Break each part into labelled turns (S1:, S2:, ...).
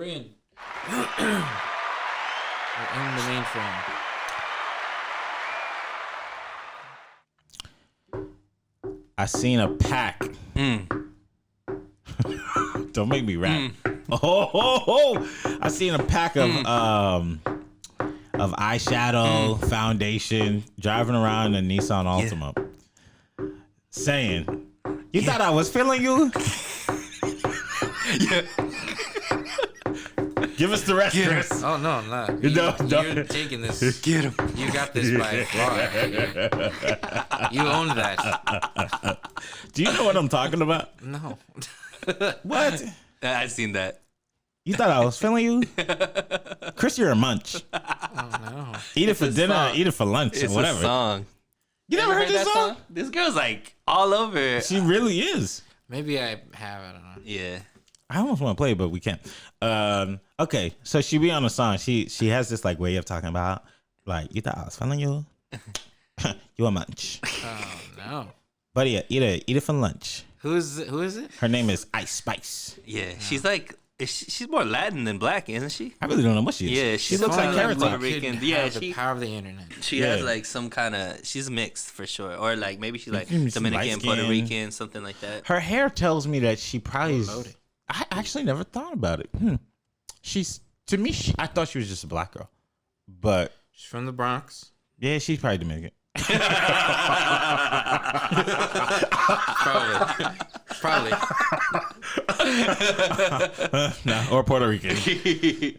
S1: in. We're in the mainframe.
S2: I seen a pack. Don't make me rap. I seen a pack of eyeshadow, foundation, driving around in a Nissan Altima, saying, "You thought I was feeling you?"
S3: Yeah.
S2: Give us the rest, Chris.
S1: Oh no, I'm not. You're taking this.
S3: Get him.
S1: You got this by far. You own that.
S2: Do you know what I'm talking about?
S1: No.
S2: What?
S3: I've seen that.
S2: You thought I was feeling you? Chris, you're a munch.
S1: Oh no.
S2: Eat it for dinner,
S3: song.
S2: eat it for lunch,
S3: It's
S2: or whatever.
S3: a song.
S2: You never heard this
S3: that
S2: song?
S3: This girl's like all over.
S2: She really is.
S1: Maybe I have. I don't know.
S3: Yeah.
S2: I almost want to play it, but we can't. Okay, so she be on the song. She has this like way of talking about like, you thought I was feeling you? You a munch.
S1: Oh no.
S2: But yeah, eat it for lunch.
S1: Who is it?
S2: Her name is Ice Spice.
S3: Yeah. She's like, she's more Latin than black, isn't she?
S2: I really don't know what she is.
S3: Yeah,
S2: she
S3: she's
S2: looks like
S3: funny,
S2: Carrot
S3: Puerto
S2: Top.
S3: Rican.
S1: The power of the internet.
S3: She has like some kind of, she's mixed for sure. Or like maybe she's like
S2: She's
S3: Dominican,
S2: light-skinned.
S3: Puerto Rican, something like that.
S2: Her hair tells me that she probably is.
S1: Loaded.
S2: I actually never thought about it. She's, to me, I thought she was just a black girl. But
S1: She's from the Bronx.
S2: yeah, she's probably Dominican.
S1: Probably.
S2: No, or Puerto Rican.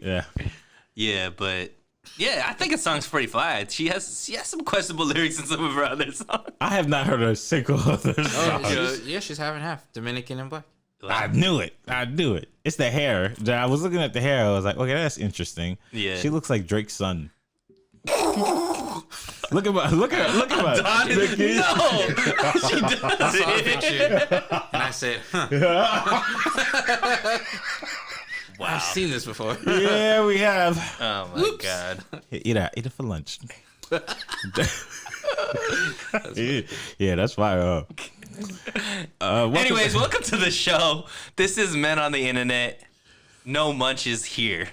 S2: Yeah.
S3: Yeah, but yeah, I think the song's pretty fly. She has some questionable lyrics in some of her other songs.
S2: I have not heard a single other song.
S1: She's half and half. Dominican and black.
S2: I knew it. It's the hair. I was looking at the hair. I was like, okay, that's interesting.
S3: Yeah.
S2: She looks like Drake's son. Look at my.
S3: No, she
S1: I saw a
S3: doesn't.
S1: picture and I said, huh.
S3: Wow.
S1: I've seen this before.
S2: Yeah, we have.
S3: Oh my god.
S2: Eat it for lunch. Yeah, that's fire.
S3: Anyways, welcome to the show. This is Men on the Internet. No munches here.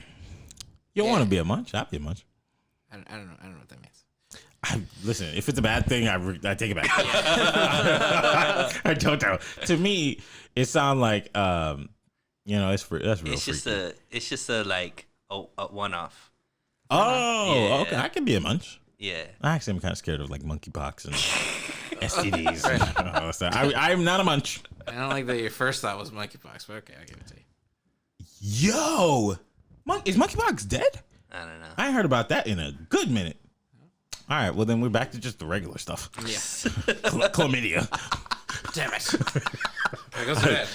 S2: You want to be a munch? I'll be a munch.
S1: I don't know what that means.
S2: Listen, if it's a bad thing, I take it back. I don't know. To me, it sounds like that's real.
S3: It's just a like a one off.
S2: Oh,
S3: Yeah.
S2: okay. I can be a munch.
S3: Yeah.
S2: I actually am kind of scared of like monkeypox and STDs. And all that stuff. I'm not a munch.
S1: I don't like that your first thought was monkeypox, but okay, I'll give it to you.
S2: Yo, is monkeypox dead?
S3: I don't know.
S2: I ain't heard about that in a good minute. All right, well then we're back to just the regular stuff.
S1: Yeah.
S2: Chlamydia.
S1: Damn it. There goes to bed.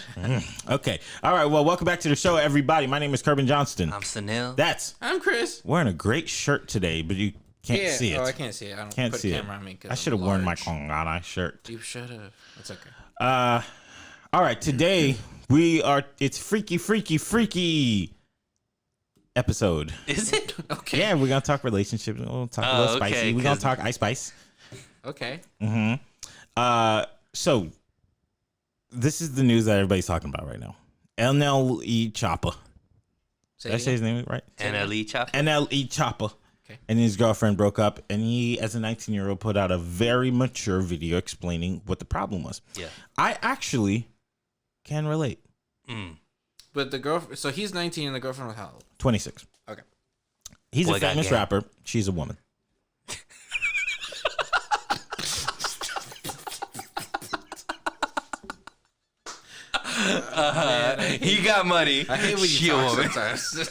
S2: Okay. All right. Well, welcome back to the show, everybody. My name is Kerbin Johnston.
S3: I'm Sunil.
S1: I'm Chris.
S2: Wearing a great shirt today, but you can't see it.
S1: Oh, I can't see it. I don't
S2: Can't
S1: put
S2: see
S1: a
S2: it.
S1: camera on me.
S2: I should have worn my Kongana shirt.
S1: You should have. It's okay.
S2: All right. Today it's freaky episode.
S3: Is it?
S1: Okay.
S2: Yeah, we're gonna talk relationships. We're gonna talk a little spicy.
S3: okay,
S2: We're gonna
S3: 'cause-
S2: talk Ice Spice.
S1: Okay.
S2: So this is the news that everybody's talking about right now. NLE Chopper. Did I say his name right?
S3: NLE Chopper.
S2: NLE Chopper.
S1: Okay.
S2: And his girlfriend broke up, and he, as a 19-year-old, put out a very mature video explaining what the problem was.
S3: Yeah.
S2: I actually can relate.
S1: But the girlfriend, so he's 19 and the girlfriend was how old?
S2: 26.
S1: Okay.
S2: He's
S3: Boy
S2: a
S3: got
S2: famous
S3: game.
S2: rapper. She's a woman.
S3: He got money.
S1: I hate when
S3: She
S1: you
S3: a
S1: talk
S3: woman.
S1: sometimes.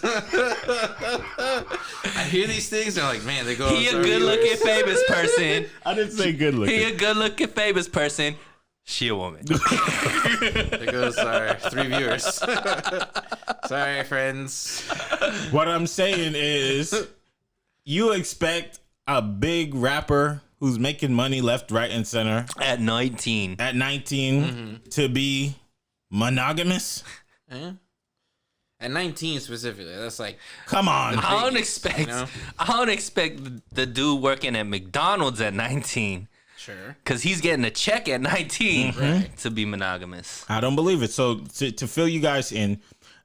S1: I hear these things and I'm like, man, they go.
S3: He a good looking famous person.
S2: I didn't say good looking.
S3: He a good looking famous person. She a woman.
S1: There goes our 3 viewers. Sorry, friends.
S2: What I'm saying is, you expect a big rapper who's making money left, right, and center
S3: At 19.
S2: at 19 to be monogamous?
S1: Yeah. At 19 specifically, that's like,
S2: Come on.
S3: I don't
S1: biggest,
S3: expect.
S1: you know?
S3: I don't expect the dude working at McDonald's at 19,
S1: sure.
S3: because he's getting a check at 19 to be monogamous.
S2: I don't believe it. So to fill you guys in,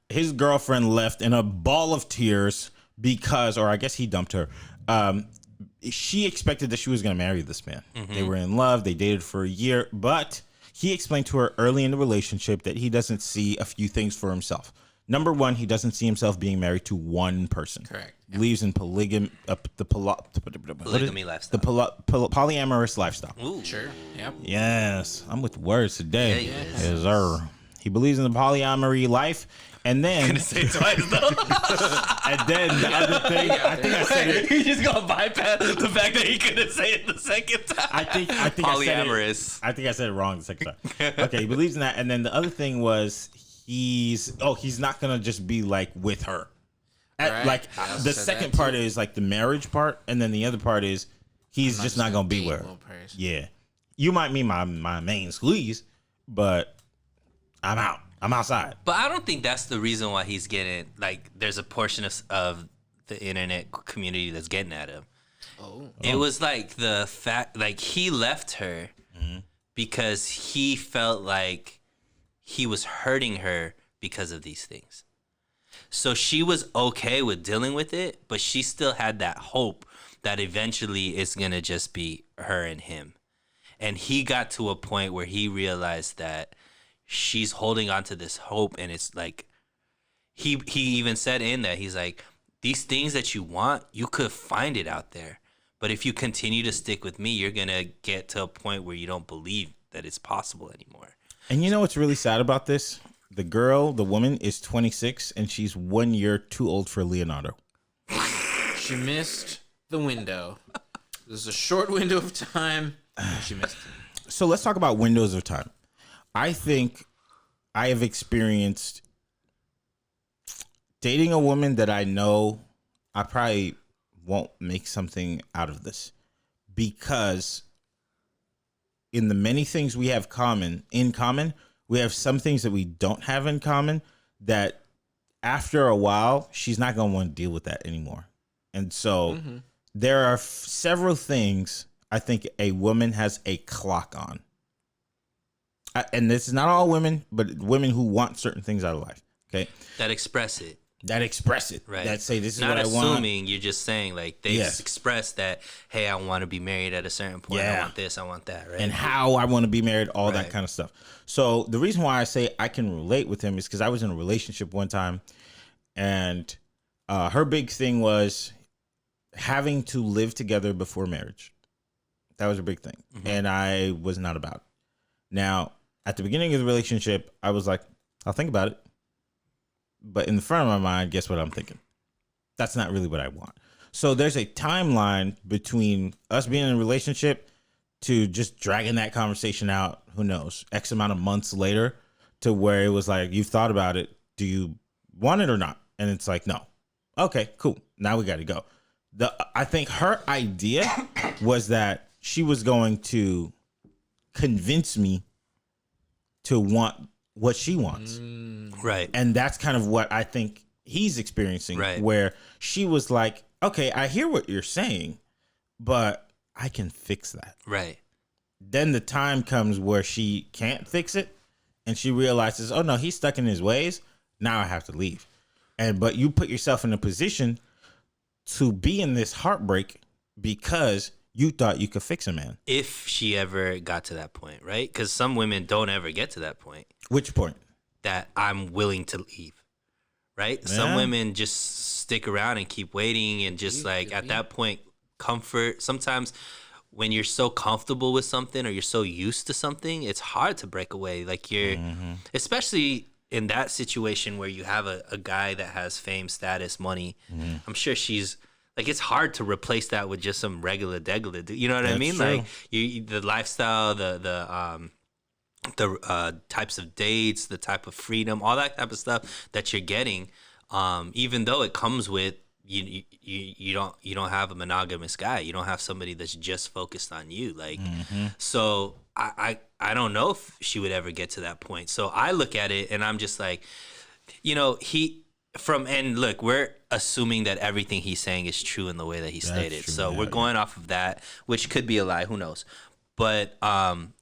S2: his girlfriend left in a ball of tears because, or I guess he dumped her. She expected that she was going to marry this man. They were in love. They dated for a year, but he explained to her early in the relationship that he doesn't see a few things for himself. Number one, he doesn't see himself being married to one person.
S1: Correct.
S2: Believes in polygamy
S3: lifestyle.
S2: Polyamorous lifestyle.
S3: Ooh.
S1: Sure. Yep.
S2: Yes, I'm with words today.
S3: Yeah,
S2: Yes, sir. He believes in the polyamory life. And then,
S3: Gonna say it twice though.
S2: and then the other thing, I think I said it.
S3: He's just gonna bypass the fact that he couldn't say it the second time.
S2: I think
S3: Polyamorous.
S2: I think I said it wrong the second time. Okay, he believes in that. And then the other thing was he's not gonna just be like with her.
S1: Right.
S2: Like
S1: I
S2: the
S1: said
S2: second
S1: that
S2: part
S1: too.
S2: is like the marriage part, and then the other part is he's just not gonna be with her. Yeah, you might mean my main squeeze, but I'm out. I'm outside.
S3: But I don't think that's the reason why he's getting, like, there's a portion of the internet community that's getting at him.
S1: Oh.
S3: It was like the fact, like, he left her because he felt like he was hurting her because of these things. So she was okay with dealing with it, but she still had that hope that eventually it's going to just be her and him. And he got to a point where he realized that she's holding on to this hope, and it's like he even said in that, he's like, these things that you want, you could find it out there, but if you continue to stick with me, you're gonna get to a point where you don't believe that it's possible anymore.
S2: And you know what's really sad about this? The woman is 26, and she's 1 year too old for Leonardo.
S1: She missed the window. There's a short window of time. And she missed it.
S2: So let's talk about windows of time. I think I have experienced dating a woman that I know I probably won't make something out of this, because in the many things we have in common, we have some things that we don't have in common that after a while, she's not going to want to deal with that anymore. And so there are several things I think a woman has a clock on. And this is not all women, but women who want certain things out of life. Okay,
S3: That express it.
S2: Right. That say this is
S3: Not
S2: what I want.
S3: assuming, you're just saying, like, they express that, hey, I want to be married at a certain point. I want this, I want that, right?
S2: And how I want to be married, all that kind of stuff. So the reason why I say I can relate with him is because I was in a relationship one time, and her big thing was having to live together before marriage. That was a big thing, and I was not about it. Now, at the beginning of the relationship, I was like, I'll think about it. But in the front of my mind, guess what I'm thinking? That's not really what I want. So there's a timeline between us being in a relationship to just dragging that conversation out, who knows, X amount of months later, to where it was like, you've thought about it. Do you want it or not? And it's like, no. Okay, cool. Now we got to go. I think her idea was that she was going to convince me to want what she wants.
S3: Right.
S2: And that's kind of what I think he's experiencing,
S3: Right.
S2: where she was like, okay, I hear what you're saying, but I can fix that.
S3: Right.
S2: Then the time comes where she can't fix it, and she realizes, oh no, he's stuck in his ways. Now I have to leave. But you put yourself in a position to be in this heartbreak because you thought you could fix a man.
S3: If she ever got to that point, right? Because some women don't ever get to that point.
S2: Which point?
S3: That I'm willing to leave, right?
S2: Yeah.
S3: Some women just stick around and keep waiting, and just like at that point, comfort. Sometimes when you're so comfortable with something, or you're so used to something, it's hard to break away. Like you're, especially in that situation where you have a guy that has fame, status, money. I'm sure she's like, it's hard to replace that with just some regular degular dude. You know what I
S2: That's
S3: mean?
S2: true.
S3: Like the lifestyle, the types of dates, the type of freedom, all that type of stuff that you're getting, even though it comes with you don't have a monogamous guy, you don't have somebody that's just focused on you, like so I don't know if she would ever get to that point. So I look at it and I'm just like, and look, we're assuming that everything he's saying is true in the way that he stated.
S2: True,
S3: so we're going off of that, which could be a lie, who knows. But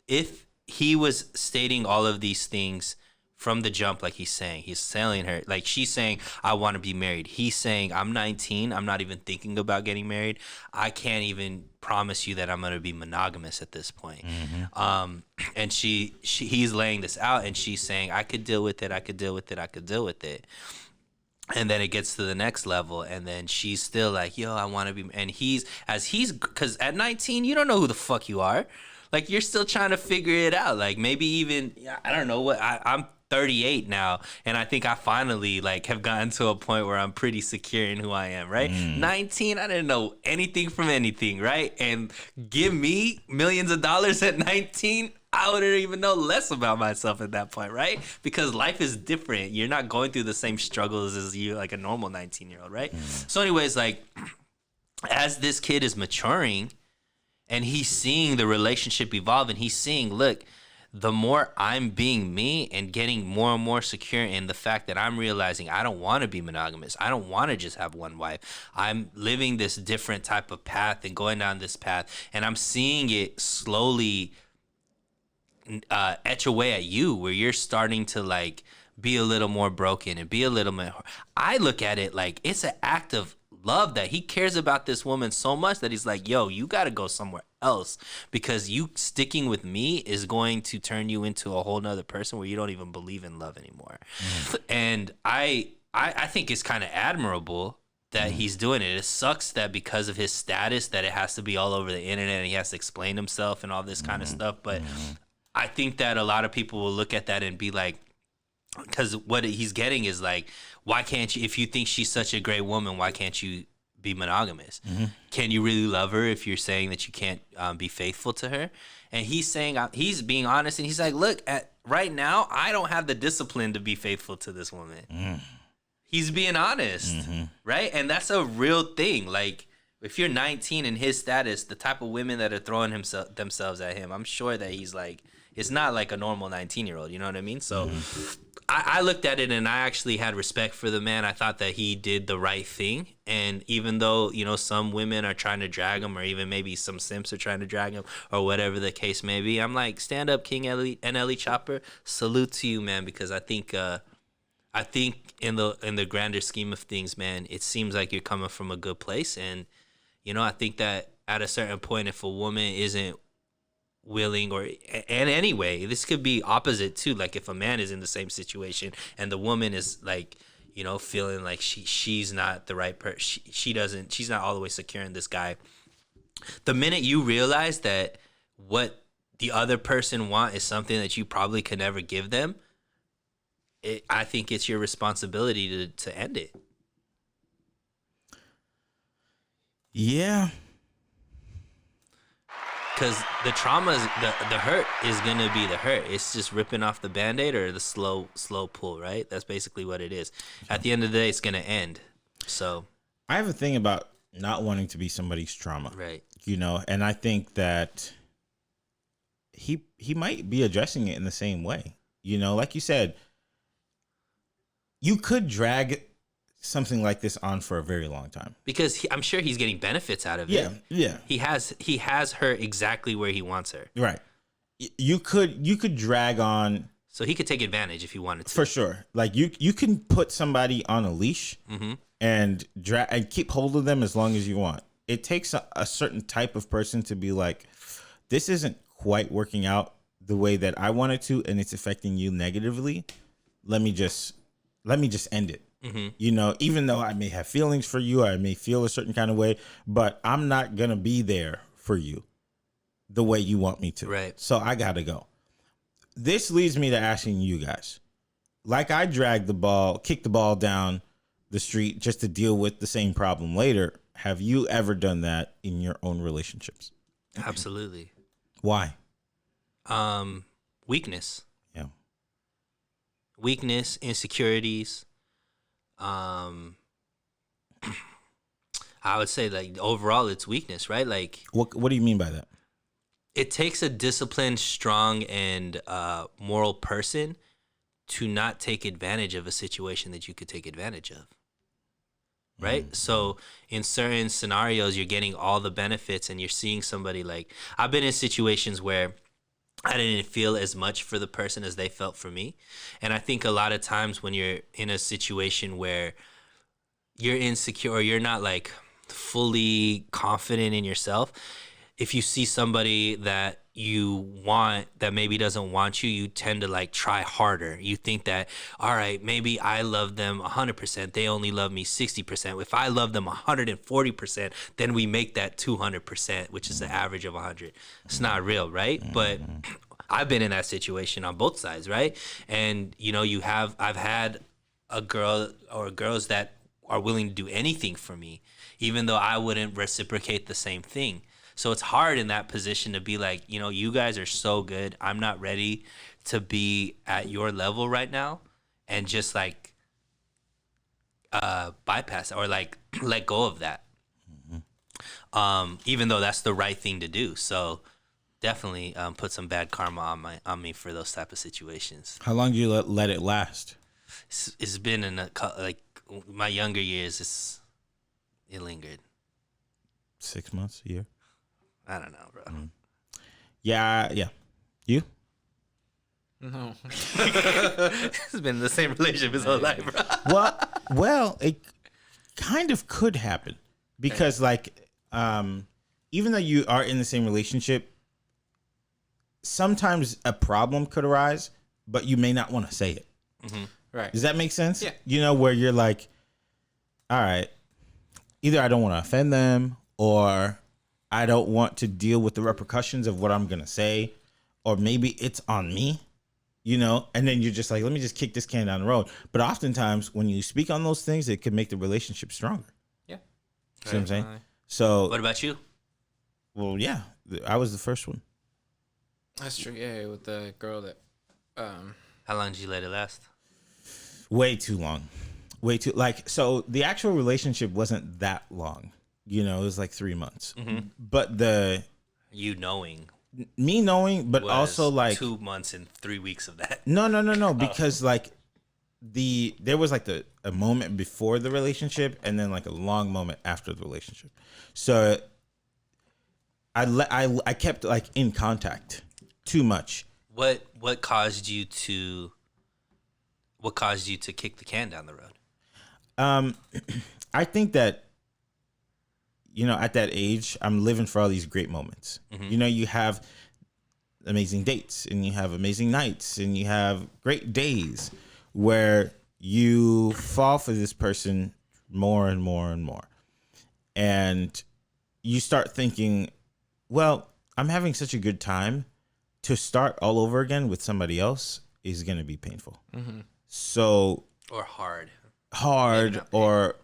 S3: if he was stating all of these things from the jump, like he's telling her, like she's saying, I want to be married. He's saying, I'm 19. I'm not even thinking about getting married. I can't even promise you that I'm going to be monogamous at this point. And he's laying this out, and she's saying, I could deal with it. I could deal with it. I could deal with it. And then it gets to the next level, and then she's still like, yo, I want to be, and because at 19, you don't know who the fuck you are. Like, you're still trying to figure it out. Like, maybe even, I don't know what, I'm 38 now, and I think I finally, like, have gotten to a point where I'm pretty secure in who I am, right? 19, I didn't know anything from anything, right? And give me millions of dollars at 19, I wouldn't even know less about myself at that point, right? Because life is different. You're not going through the same struggles as you, like a normal 19-year-old, right? So anyways, like, as this kid is maturing and he's seeing the relationship evolve, and he's seeing, look, the more I'm being me and getting more and more secure in the fact that I'm realizing I don't want to be monogamous. I don't want to just have one wife. I'm living this different type of path and going down this path, and I'm seeing it slowly etch away at you, where you're starting to, like, be a little more broken and be a little more. I look at it like it's an act of love that he cares about this woman so much that he's like, yo, you got to go somewhere else, because you sticking with me is going to turn you into a whole nother person where you don't even believe in love anymore. And I think it's kind of admirable that he's doing it. It sucks that because of his status that it has to be all over the internet and he has to explain himself and all this kind of stuff. But I think that a lot of people will look at that and be like, because what he's getting is like, why can't you, if you think she's such a great woman, why can't you be monogamous? Can you really love her if you're saying that you can't be faithful to her? And he's saying, he's being honest, and he's like, look, right now, I don't have the discipline to be faithful to this woman. He's being honest, right? And that's a real thing. Like, if you're 19 in his status, the type of women that are throwing themselves at him, I'm sure that he's like, it's not like a normal 19-year-old, you know what I mean? So I looked at it and I actually had respect for the man. I thought that he did the right thing. And even though, you know, some women are trying to drag him, or even maybe some simps are trying to drag him, or whatever the case may be, I'm like, stand up, King Ellie and Ellie Chopper. Salute to you, man, because I think in the grander scheme of things, man, it seems like you're coming from a good place. And, you know, I think that at a certain point, if a woman isn't willing, and anyway, this could be opposite too, like if a man is in the same situation and the woman is like, you know, feeling like she's not the right person, she's not all the way secure in this guy, the minute you realize that what the other person want is something that you probably could never give them, I think it's your responsibility to end it.
S2: Yeah.
S3: Because the trauma, the hurt is going to be the hurt. It's just ripping off the Band-Aid or the slow pull, right? That's basically what it is. At the end of the day, it's going to end. So
S2: I have a thing about not wanting to be somebody's trauma.
S3: Right.
S2: You know, and I think that he might be addressing it in the same way. You know, like you said, you could drag something like this on for a very long time,
S3: because I'm sure he's getting benefits out of it.
S2: Yeah.
S3: He has her exactly where he wants her.
S2: Right. You could drag on,
S3: so he could take advantage if he wanted to.
S2: For sure. Like you can put somebody on a leash and drag and keep hold of them as long as you want. It takes a certain type of person to be like, this isn't quite working out the way that I wanted to, and it's affecting you negatively. Let me just end it. You know, even though I may have feelings for you, I may feel a certain kind of way, but I'm not going to be there for you the way you want me to.
S3: Right.
S2: So I got to go. This leads me to asking you guys, like I kicked the ball down the street just to deal with the same problem later. Have you ever done that in your own relationships?
S3: Absolutely.
S2: Why?
S3: Weakness.
S2: Yeah.
S3: Weakness, insecurities. I would say, like, overall it's weakness, right? Like,
S2: what do you mean by that?
S3: It takes a disciplined, strong, and moral person to not take advantage of a situation that you could take advantage of, right? So in certain scenarios, you're getting all the benefits and you're seeing somebody, like, I've been in situations where I didn't feel as much for the person as they felt for me. And I think a lot of times when you're in a situation where you're insecure or you're not like fully confident in yourself, if you see somebody that you want that maybe doesn't want you, you tend to like try harder. You think that, all right, maybe I love them 100%. They only love me 60%. If I love them 140%, then we make that 200%, which is the average of 100. It's not real, right? But I've been in that situation on both sides, right? And you know, I've had a girl or girls that are willing to do anything for me, even though I wouldn't reciprocate the same thing. So it's hard in that position to be like, you know, you guys are so good. I'm not ready to be at your level right now, and just like bypass or like let go of that. Even though that's the right thing to do. So definitely put some bad karma on me for those type of situations.
S2: How long do you let it last?
S3: It's been in like my younger years. It lingered.
S2: 6 months, a year.
S3: I don't know, bro.
S2: Yeah. You?
S1: No.
S3: He's been in the same relationship his whole life, bro.
S2: Well, it kind of could happen because, like, even though you are in the same relationship, sometimes a problem could arise, but you may not want to say it.
S1: Right.
S2: Does that make sense?
S1: Yeah.
S2: You know, where you're like, all right, either I don't want to offend them or I don't want to deal with the repercussions of what I'm going to say, or maybe it's on me, you know, and then you're just like, let me just kick this can down the road. But oftentimes when you speak on those things, it can make the relationship stronger.
S1: Yeah.
S2: See what I'm saying? So,
S3: What about you?
S2: well, yeah, I was the first one.
S1: That's true. Yeah, with the girl that
S3: How long did you let it last?
S2: Way too long. So the actual relationship wasn't that long. You know, it was like 3 months. But
S3: You knowing
S2: me knowing, but
S3: was
S2: also like
S3: 2 months and 3 weeks of that.
S2: no, because like there was like a moment before the relationship and then like a long moment after the relationship. So I kept like in contact too much.
S3: What caused you to kick the can down the road?
S2: I think that, you know, at that age, I'm living for all these great moments. You know, you have amazing dates and you have amazing nights and you have great days where you fall for this person more and more and more. And you start thinking, well, I'm having such a good time. To start all over again with somebody else is going to be painful. So,
S3: Or hard.
S2: or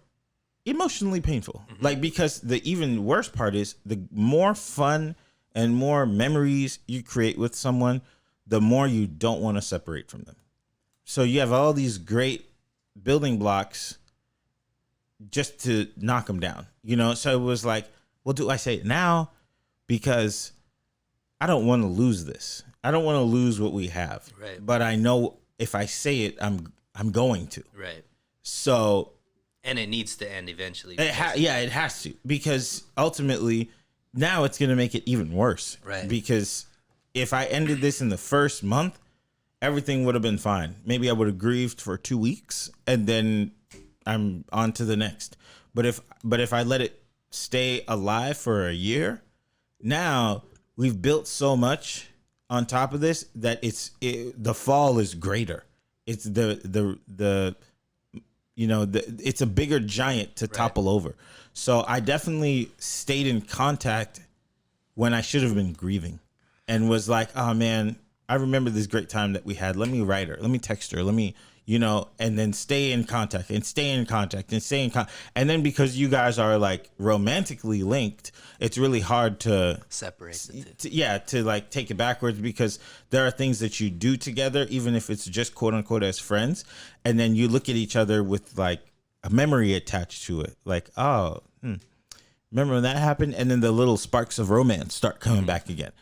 S2: emotionally painful. Like, because the even worse part is the more fun and more memories you create with someone, the more you don't want to separate from them. So you have all these great building blocks just to knock them down, you know? So it was like, well, do I say it now? Because I don't want to lose this. I don't want to lose what we have.
S3: Right.
S2: But I know if I say it, I'm going to.
S3: Right.
S2: So,
S3: And it needs to end eventually.
S2: it has to, because ultimately now it's going to make it even worse.
S3: Right.
S2: Because if I ended this in the first month, everything would have been fine. Maybe I would have grieved for 2 weeks and then I'm on to the next. But if I let it stay alive for a year, now we've built so much on top of this that the fall is greater. It's it's a bigger giant to topple over. So I definitely stayed in contact when I should have been grieving and was like, oh man, I remember this great time that we had. Let me write her. Let me text her. Let me, and then stay in contact and stay in contact and stay in contact. And then because you guys are like romantically linked, it's really hard to
S3: separate the two.
S2: To like take it backwards, because there are things that you do together, even if it's just quote unquote as friends. And then you look at each other with like a memory attached to it. Like, remember when that happened? And then the little sparks of romance start coming back again.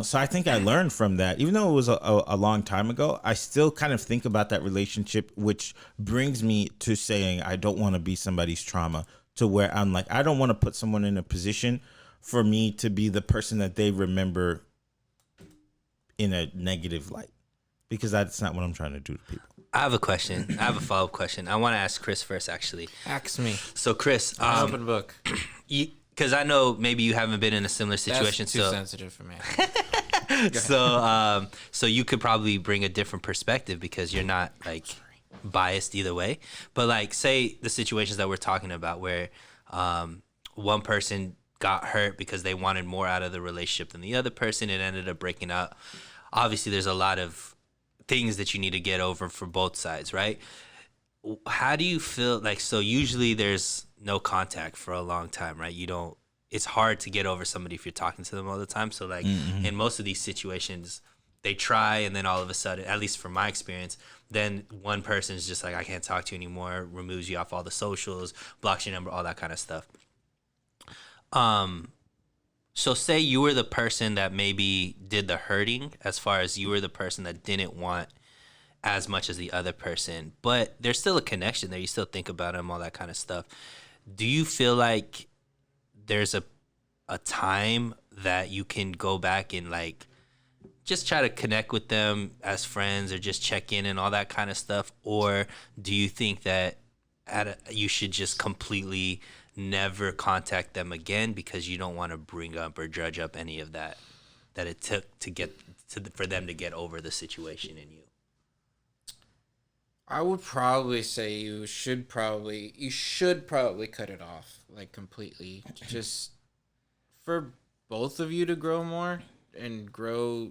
S2: So I think I learned from that. Even though it was a long time ago, I still kind of think about that relationship, which brings me to saying I don't want to be somebody's trauma, to where I'm like, I don't want to put someone in a position for me to be the person that they remember in a negative light, because that's not what I'm trying to do to people.
S3: I have a question. I have a follow-up question. I want to ask Chris first, actually.
S1: Ask me.
S3: So, Chris,
S1: Open book.
S3: because I know maybe you haven't been in a similar situation.
S1: That's too sensitive for me.
S3: So you could probably bring a different perspective because you're not like biased either way. But like, say the situations that we're talking about where one person got hurt because they wanted more out of the relationship than the other person, it ended up breaking up. Obviously, there's a lot of things that you need to get over for both sides, right? How do you feel like, so usually there's no contact for a long time, right? It's hard to get over somebody if you're talking to them all the time. So like in most of these situations, they try, and then all of a sudden, at least from my experience, then one person is just like, I can't talk to you anymore, removes you off all the socials, blocks your number, all that kind of stuff. So say you were the person that maybe did the hurting, as far as you were the person that didn't want as much as the other person, but there's still a connection there. You still think about them, all that kind of stuff. Do you feel like there's a time that you can go back and like just try to connect with them as friends or just check in and all that kind of stuff? Or do you think that you should just completely never contact them again because you don't want to bring up or dredge up any of that it took for them to get over the situation in you?
S1: I would probably say you should probably cut it off, like, completely, just for both of you to grow more and grow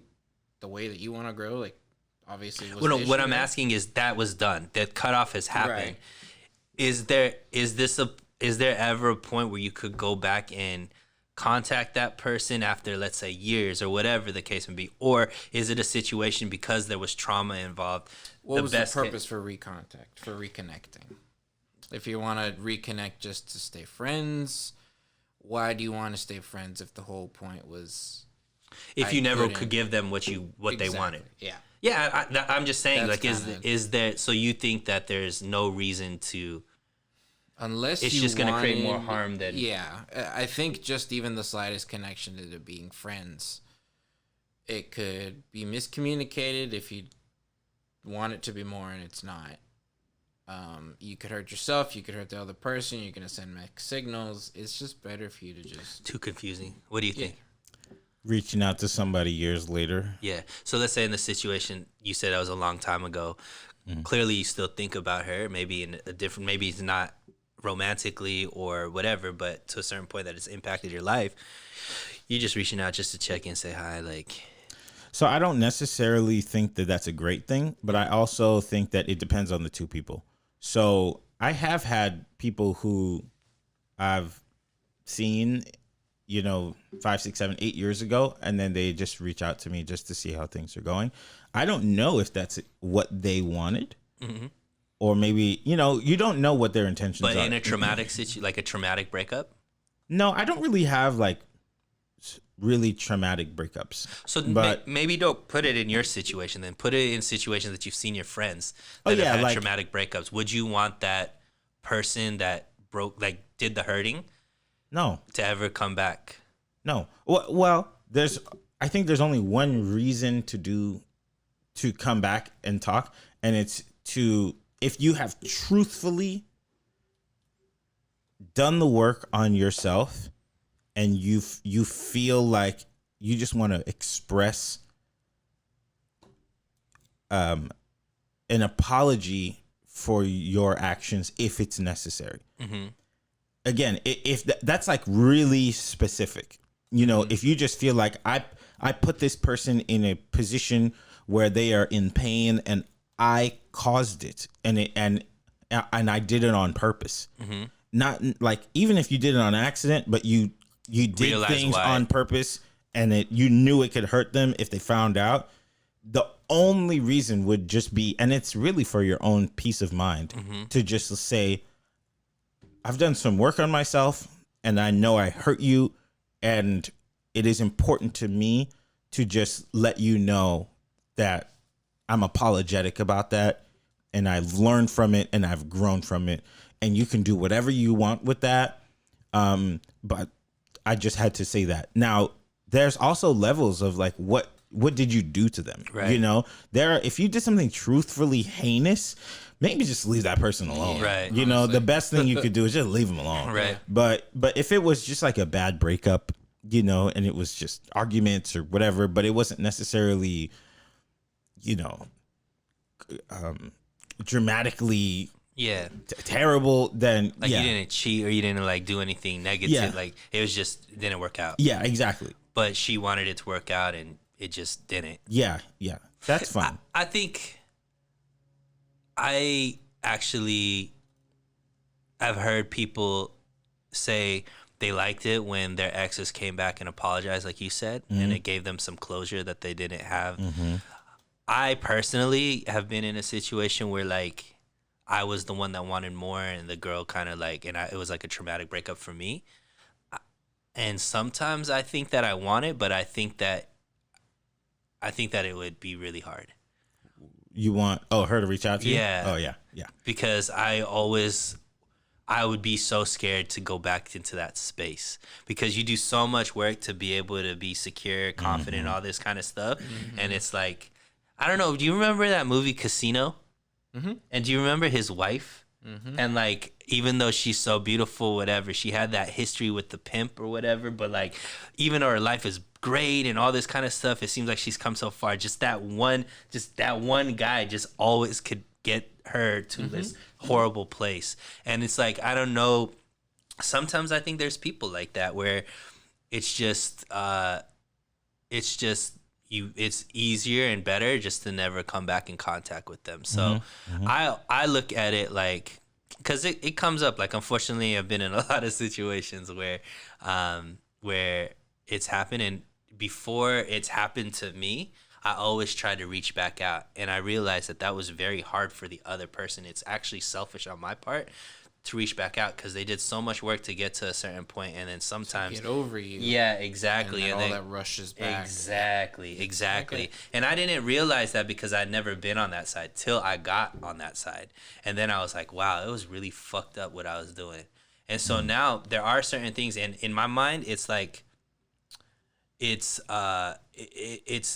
S1: the way that you want to grow. Like, obviously,
S3: what I'm asking is, that was done, that cutoff has happened. Right. Is there ever a point where you could go back and contact that person after, let's say, years or whatever the case may be? Or is it a situation because there was trauma involved?
S1: What was the purpose for reconnecting? If you want to reconnect just to stay friends, why do you want to stay friends if the whole point was...
S3: If you never could give them what they wanted.
S1: Yeah.
S3: Yeah, I'm just saying,
S1: That's
S3: like, is there... So you think that there's no reason to...
S1: Unless
S3: it's just going to create more harm than...
S1: Yeah. I think just even the slightest connection to being friends, it could be miscommunicated if you want it to be more and it's not. You could hurt yourself. You could hurt the other person. You're going to send mixed signals. It's just better for you to just...
S3: Too confusing. What do you think?
S2: Reaching out to somebody years later.
S3: Yeah. So let's say in the situation, you said that was a long time ago. Clearly you still think about her, maybe in a different... Maybe it's not romantically or whatever, but to a certain point that it's impacted your life, you're just reaching out just to check in, say hi, like...
S2: So I don't necessarily think that that's a great thing, but I also think that it depends on the two people. So I have had people who I've seen, 5, 6, 7, 8 years ago, and then they just reach out to me just to see how things are going. I don't know if that's what they wanted. Mm-hmm. Or maybe, you don't know what their intentions are.
S3: But in a traumatic situation, like a traumatic breakup?
S2: No, I don't really have like really traumatic breakups.
S3: So maybe don't put it in your situation then. Put it in situations that you've seen your friends that have had traumatic breakups. Would you want that person that did the hurting?
S2: No.
S3: To ever come back?
S2: No. Well, I think there's only one reason to come back and talk, and it's if you have truthfully done the work on yourself and you feel like you just want to express an apology for your actions if it's necessary. Mm-hmm. Again, if that's like really specific, if you just feel like I put this person in a position where they are in pain and I caused it, and I did it on purpose. Mm-hmm. Not like, even if you did it on accident, but you did realize things on purpose, and you knew it could hurt them if they found out. The only reason would just be, and it's really for your own peace of mind, to just say, I've done some work on myself, and I know I hurt you, and it is important to me to just let you know that I'm apologetic about that, and I've learned from it, and I've grown from it, and you can do whatever you want with that. But I just had to say that. Now, there's also levels of like what what did you do to them?
S3: Right.
S2: You know, if you did something truthfully heinous, maybe just leave that person alone.
S3: Right.
S2: You know, the best thing you could do is just leave them alone.
S3: Right.
S2: But if it was just like a bad breakup, you know, and it was just arguments or whatever, but it wasn't necessarily, you know, dramatically terrible, then
S3: like you didn't cheat or you didn't like do anything negative. Like it was just didn't work out.
S2: Yeah, exactly.
S3: But she wanted it to work out and it just didn't.
S2: Yeah, that's fine.
S3: I think I've heard people say they liked it when their exes came back and apologized, like you said, and it gave them some closure that they didn't have. I personally have been in a situation where like I was the one that wanted more, and the girl kind of like, it was like a traumatic breakup for me. And sometimes I think that I want it, but I think that it would be really hard.
S2: You want her to reach out to you?
S3: Yeah.
S2: Oh yeah.
S3: Because I would be so scared to go back into that space, because you do so much work to be able to be secure, confident, all this kind of stuff. And it's like, I don't know. Do you remember that movie Casino? And do you remember his wife? And like, even though she's so beautiful, whatever, she had that history with the pimp or whatever, but like, even though her life is great and all this kind of stuff, it seems like she's come so far. Just that one guy just always could get her to this horrible place. And it's like, I don't know, sometimes I think there's people like that where it's just it's easier and better just to never come back in contact with them. So I look at it like, because it comes up, like, unfortunately I've been in a lot of situations where it's happened, and before it's happened to me, I always try to reach back out, and I realized that was very hard for the other person. It's actually selfish on my part to reach back out, because they did so much work to get to a certain point, and then sometimes
S1: get over you.
S3: Yeah, exactly.
S1: And then all that rushes back.
S3: Exactly.
S1: Okay.
S3: And I didn't realize that because I'd never been on that side till I got on that side, and then I was like, wow, it was really fucked up what I was doing. And so now there are certain things, and in my mind, it's like, it's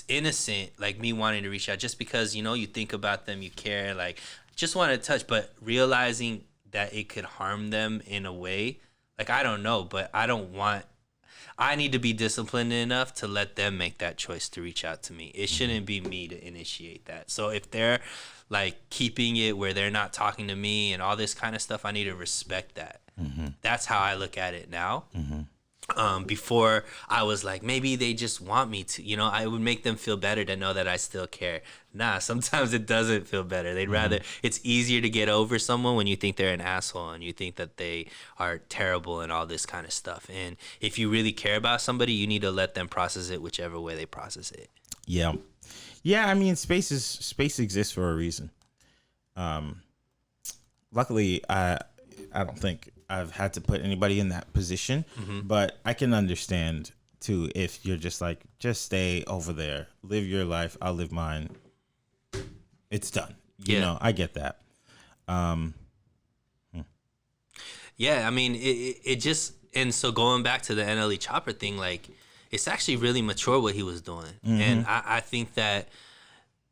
S3: innocent, like me wanting to reach out just because, you know, you think about them, you care, like just want to touch, but realizing that it could harm them in a way, like, I don't know, but I need to be disciplined enough to let them make that choice to reach out to me. It shouldn't be me to initiate that. So if they're like keeping it where they're not talking to me and all this kind of stuff, I need to respect that. That's how I look at it now. Before I was like, maybe they just want me to, you know, I would make them feel better to know that I still care. Nah, sometimes it doesn't feel better. They'd rather, it's easier to get over someone when you think they're an asshole and you think that they are terrible and all this kind of stuff. And if you really care about somebody, you need to let them process it whichever way they process it.
S2: Yeah. I mean, space exists for a reason. Luckily, I don't think I've had to put anybody in that position, but I can understand too if you're just like, just stay over there, live your life, I'll live mine. It's done. You know, I get that.
S3: Yeah, I mean, it just, and so going back to the NLE Chopper thing, like, it's actually really mature what he was doing. And I think that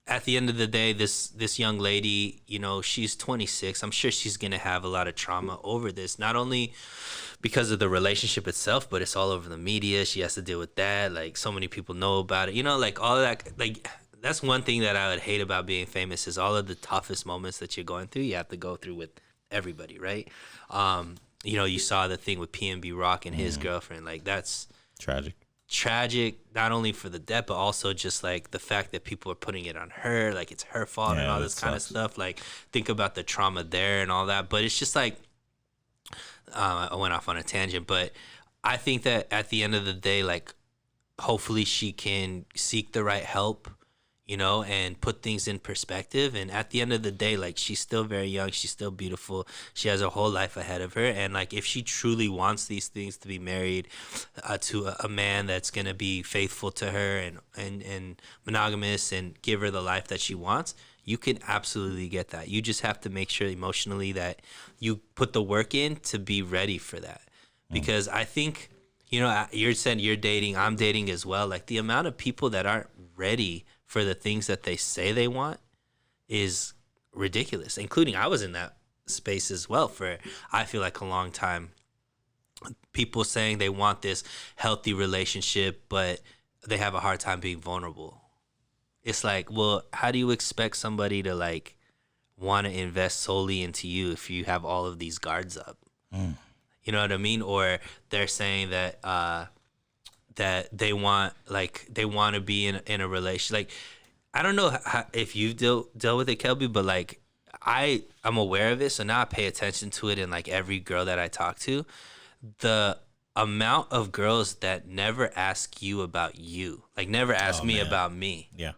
S3: at the end of the day, this young lady, you know, she's 26. I'm sure she's going to have a lot of trauma over this, not only because of the relationship itself, but it's all over the media. She has to deal with that. Like, so many people know about it, you know, like all of that. Like, that's one thing that I would hate about being famous is all of the toughest moments that you're going through, you have to go through with everybody, right? You know, you saw the thing with PNB Rock and his girlfriend. Like, that's tragic, not only for the death, but also just like the fact that people are putting it on her, like it's her fault and all this kind of stuff. Like, think about the trauma there and all that. But it's just like, I went off on a tangent, but I think that at the end of the day, like, hopefully she can seek the right help, you know, and put things in perspective. And at the end of the day, like, she's still very young. She's still beautiful. She has a whole life ahead of her. And like, if she truly wants these things, to be married to a man that's going to be faithful to her and monogamous and give her the life that she wants, you can absolutely get that. You just have to make sure emotionally that you put the work in to be ready for that. Because I think you're saying you're dating, I'm dating as well. Like the amount of people that aren't ready for the things that they say they want is ridiculous, including I was in that space as well for, I feel like, a long time. People saying they want this healthy relationship, but they have a hard time being vulnerable. It's like, well, how do you expect somebody to like want to invest solely into you if you have all of these guards up? You know what I mean? Or they're saying that that they want to be in a relation. Like, I don't know if you've dealt with it, Kelby, but like I'm aware of it, so now I pay attention to it in like every girl that I talk to. The amount of girls that never ask you about you, like never ask me about me.
S2: Yeah.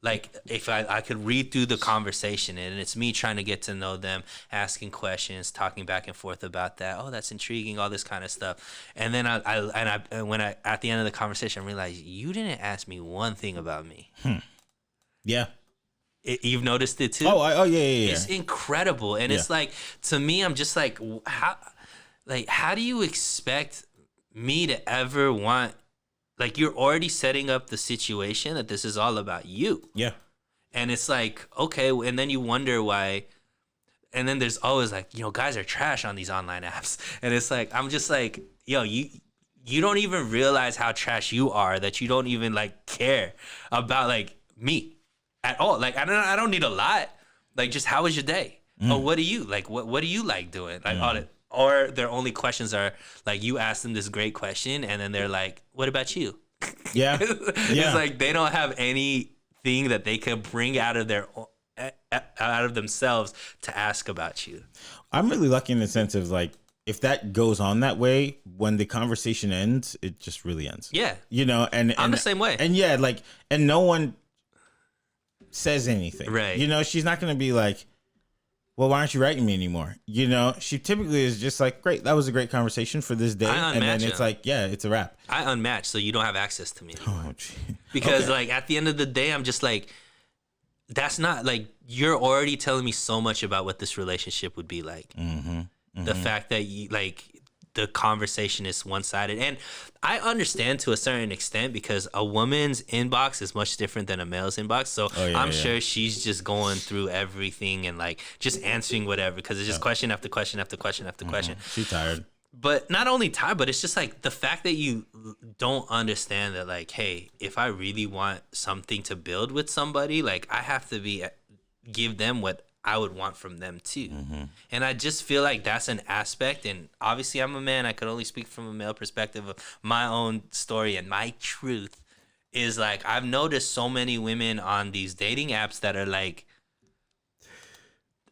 S3: Like if I could read through the conversation and it's me trying to get to know them, asking questions, talking back and forth about that. Oh, that's intriguing, all this kind of stuff. And then when I at the end of the conversation, I realized you didn't ask me one thing about me.
S2: Yeah.
S3: You've noticed it too?
S2: Oh, yeah.
S3: It's incredible. And it's like, to me, I'm just like, how do you expect me to ever want, like, you're already setting up the situation that this is all about you. Yeah. And it's like, okay, and then you wonder why. And then there's always like, guys are trash on these online apps. And it's like, I'm just like, yo, you don't even realize how trash you are, that you don't even like care about like me at all. Like, I don't need a lot. Like, just how was your day? Oh, what do you like? What do you like doing? Like all that. Or their only questions are like, you ask them this great question and then they're like, what about you? Yeah. It's like they don't have anything that they can bring out of themselves to ask about you.
S2: I'm really lucky in the sense of like, if that goes on that way, when the conversation ends, it just really ends. Yeah. And I'm the same way. And yeah, like, and no one says anything. Right. She's not going to be like, well, why aren't you writing me anymore? She typically is just like, great, that was a great conversation for this day. And then it's like, yeah, it's a wrap.
S3: I unmatch, so you don't have access to me anymore. Oh, gee. Because like at the end of the day, I'm just like, that's not like, you're already telling me so much about what this relationship would be like. The fact that you like, the conversation is one-sided. And I understand to a certain extent because a woman's inbox is much different than a male's inbox. So I'm sure she's just going through everything and like just answering whatever, because it's just question after question after question after question.
S2: She's tired.
S3: But not only tired, but it's just like the fact that you don't understand that like, hey, if I really want something to build with somebody, like I have to give them what I would want from them too. And I just feel like that's an aspect. And obviously I'm a man. I could only speak from a male perspective of my own story, and my truth is like, I've noticed so many women on these dating apps that are like,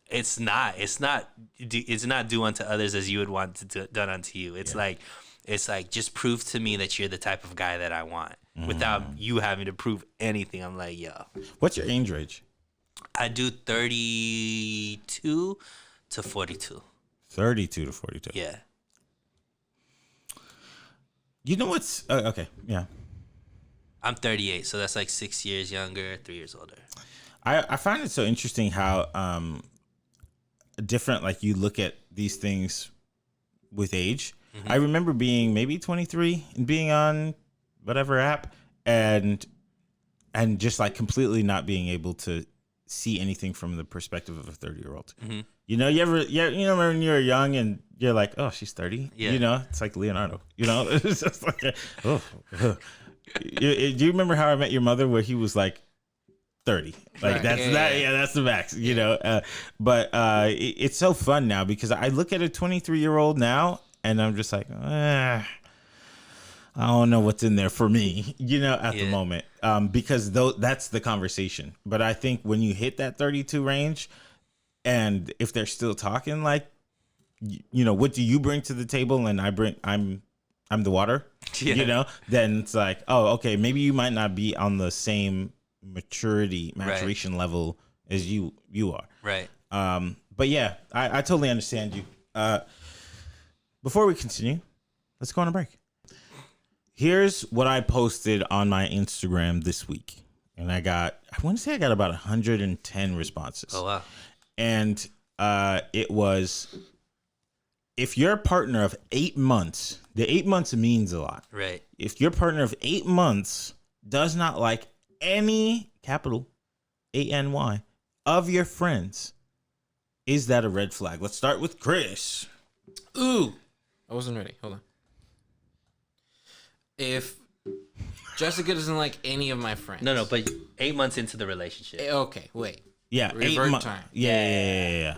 S3: it's not do unto others as you would want to done unto you. It's like, just prove to me that you're the type of guy that I want without you having to prove anything. I'm like, yo.
S2: What's your age range?
S3: I do 32 to 42.
S2: 32 to 42. Yeah. You know what's... okay, yeah.
S3: I'm 38, so that's like 6 years younger, 3 years older.
S2: I find it so interesting how different, like, you look at these things with age. I remember being maybe 23 and being on whatever app and just, like, completely not being able to see anything from the perspective of a 30-year-old. You remember when you were young and you're like, oh, she's 30. Yeah. It's like Leonardo. It's just like, do you remember How I Met Your Mother, where he was like 30? Like that's the max. But it's so fun now because I look at a 23-year-old now and I'm just like, I don't know what's in there for me, at the moment, because that's the conversation. But I think when you hit that 32 range, and if they're still talking like, what do you bring to the table, and I'm the water, then it's like, oh, okay, maybe you might not be on the same maturation level as you are. Right. But yeah, I totally understand you. Before we continue, let's go on a break. Here's what I posted on my Instagram this week. And I want to say I got about 110 responses. Oh, wow. And it was if you're a partner of 8 months, the 8 months means a lot.
S3: Right.
S2: If your partner of 8 months does not like any capital ANY of your friends, is that a red flag? Let's start with Chris.
S1: Ooh, I wasn't ready. Hold on. If Jessica doesn't like any of my friends,
S3: No, but 8 months into the relationship.
S1: Okay, wait.
S2: Yeah,
S1: Revert
S2: 8 months.
S1: time.
S2: Yeah.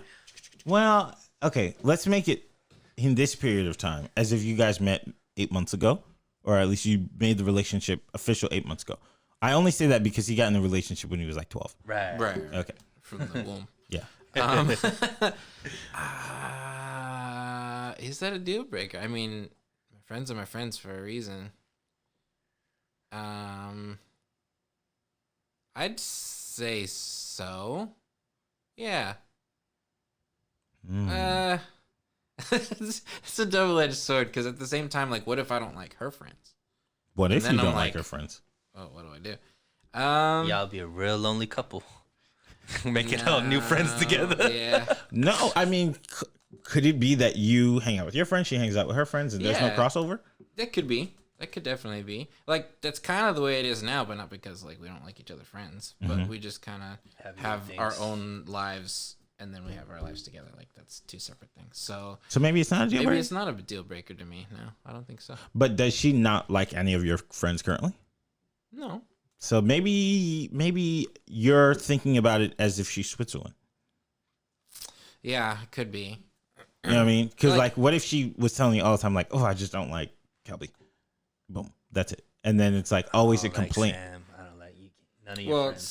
S2: Well, okay, let's make it in this period of time as if you guys met 8 months ago, or at least you made the relationship official 8 months ago. I only say that because he got in a relationship when he was like 12.
S3: Right.
S2: Okay.
S1: From the womb.
S2: Yeah.
S1: Is that a deal breaker? I mean, my friends are my friends for a reason. I'd say so. Yeah. It's a double-edged sword because at the same time, like, what if I don't like her friends?
S2: What if
S1: then
S2: you
S1: I'm
S2: don't like
S1: like-
S2: her friends?
S1: Oh, what do I do?
S3: Y'all be a real lonely couple. Making all new friends together.
S1: Yeah.
S2: No, I mean, could it be that you hang out with your friends, she hangs out with her friends, and there's no
S1: Yeah.
S2: crossover?
S1: That could be. That could definitely be. Like, that's kind of the way it is now, but not because, like, we don't like each other friends. But we just kind of
S3: Have
S1: have our
S3: things.
S1: own lives, and then we have our lives together. Like, that's two separate things. So
S2: So maybe it's not a deal
S1: maybe
S2: breaker.
S1: it's not a deal breaker to me. No, I don't think so.
S2: But does she not like any of your friends currently?
S1: No.
S2: So maybe you're thinking about it as if she's Switzerland.
S1: Yeah, it could be.
S2: You know what I mean? Because
S1: Like-
S2: like, what if she was telling you all the time, like, oh, I just don't like Kelby. Boom, that's it. And then it's like always a
S3: I don't like
S2: complaint.
S3: Sam. I don't like you. None of your
S1: Well,
S3: friends.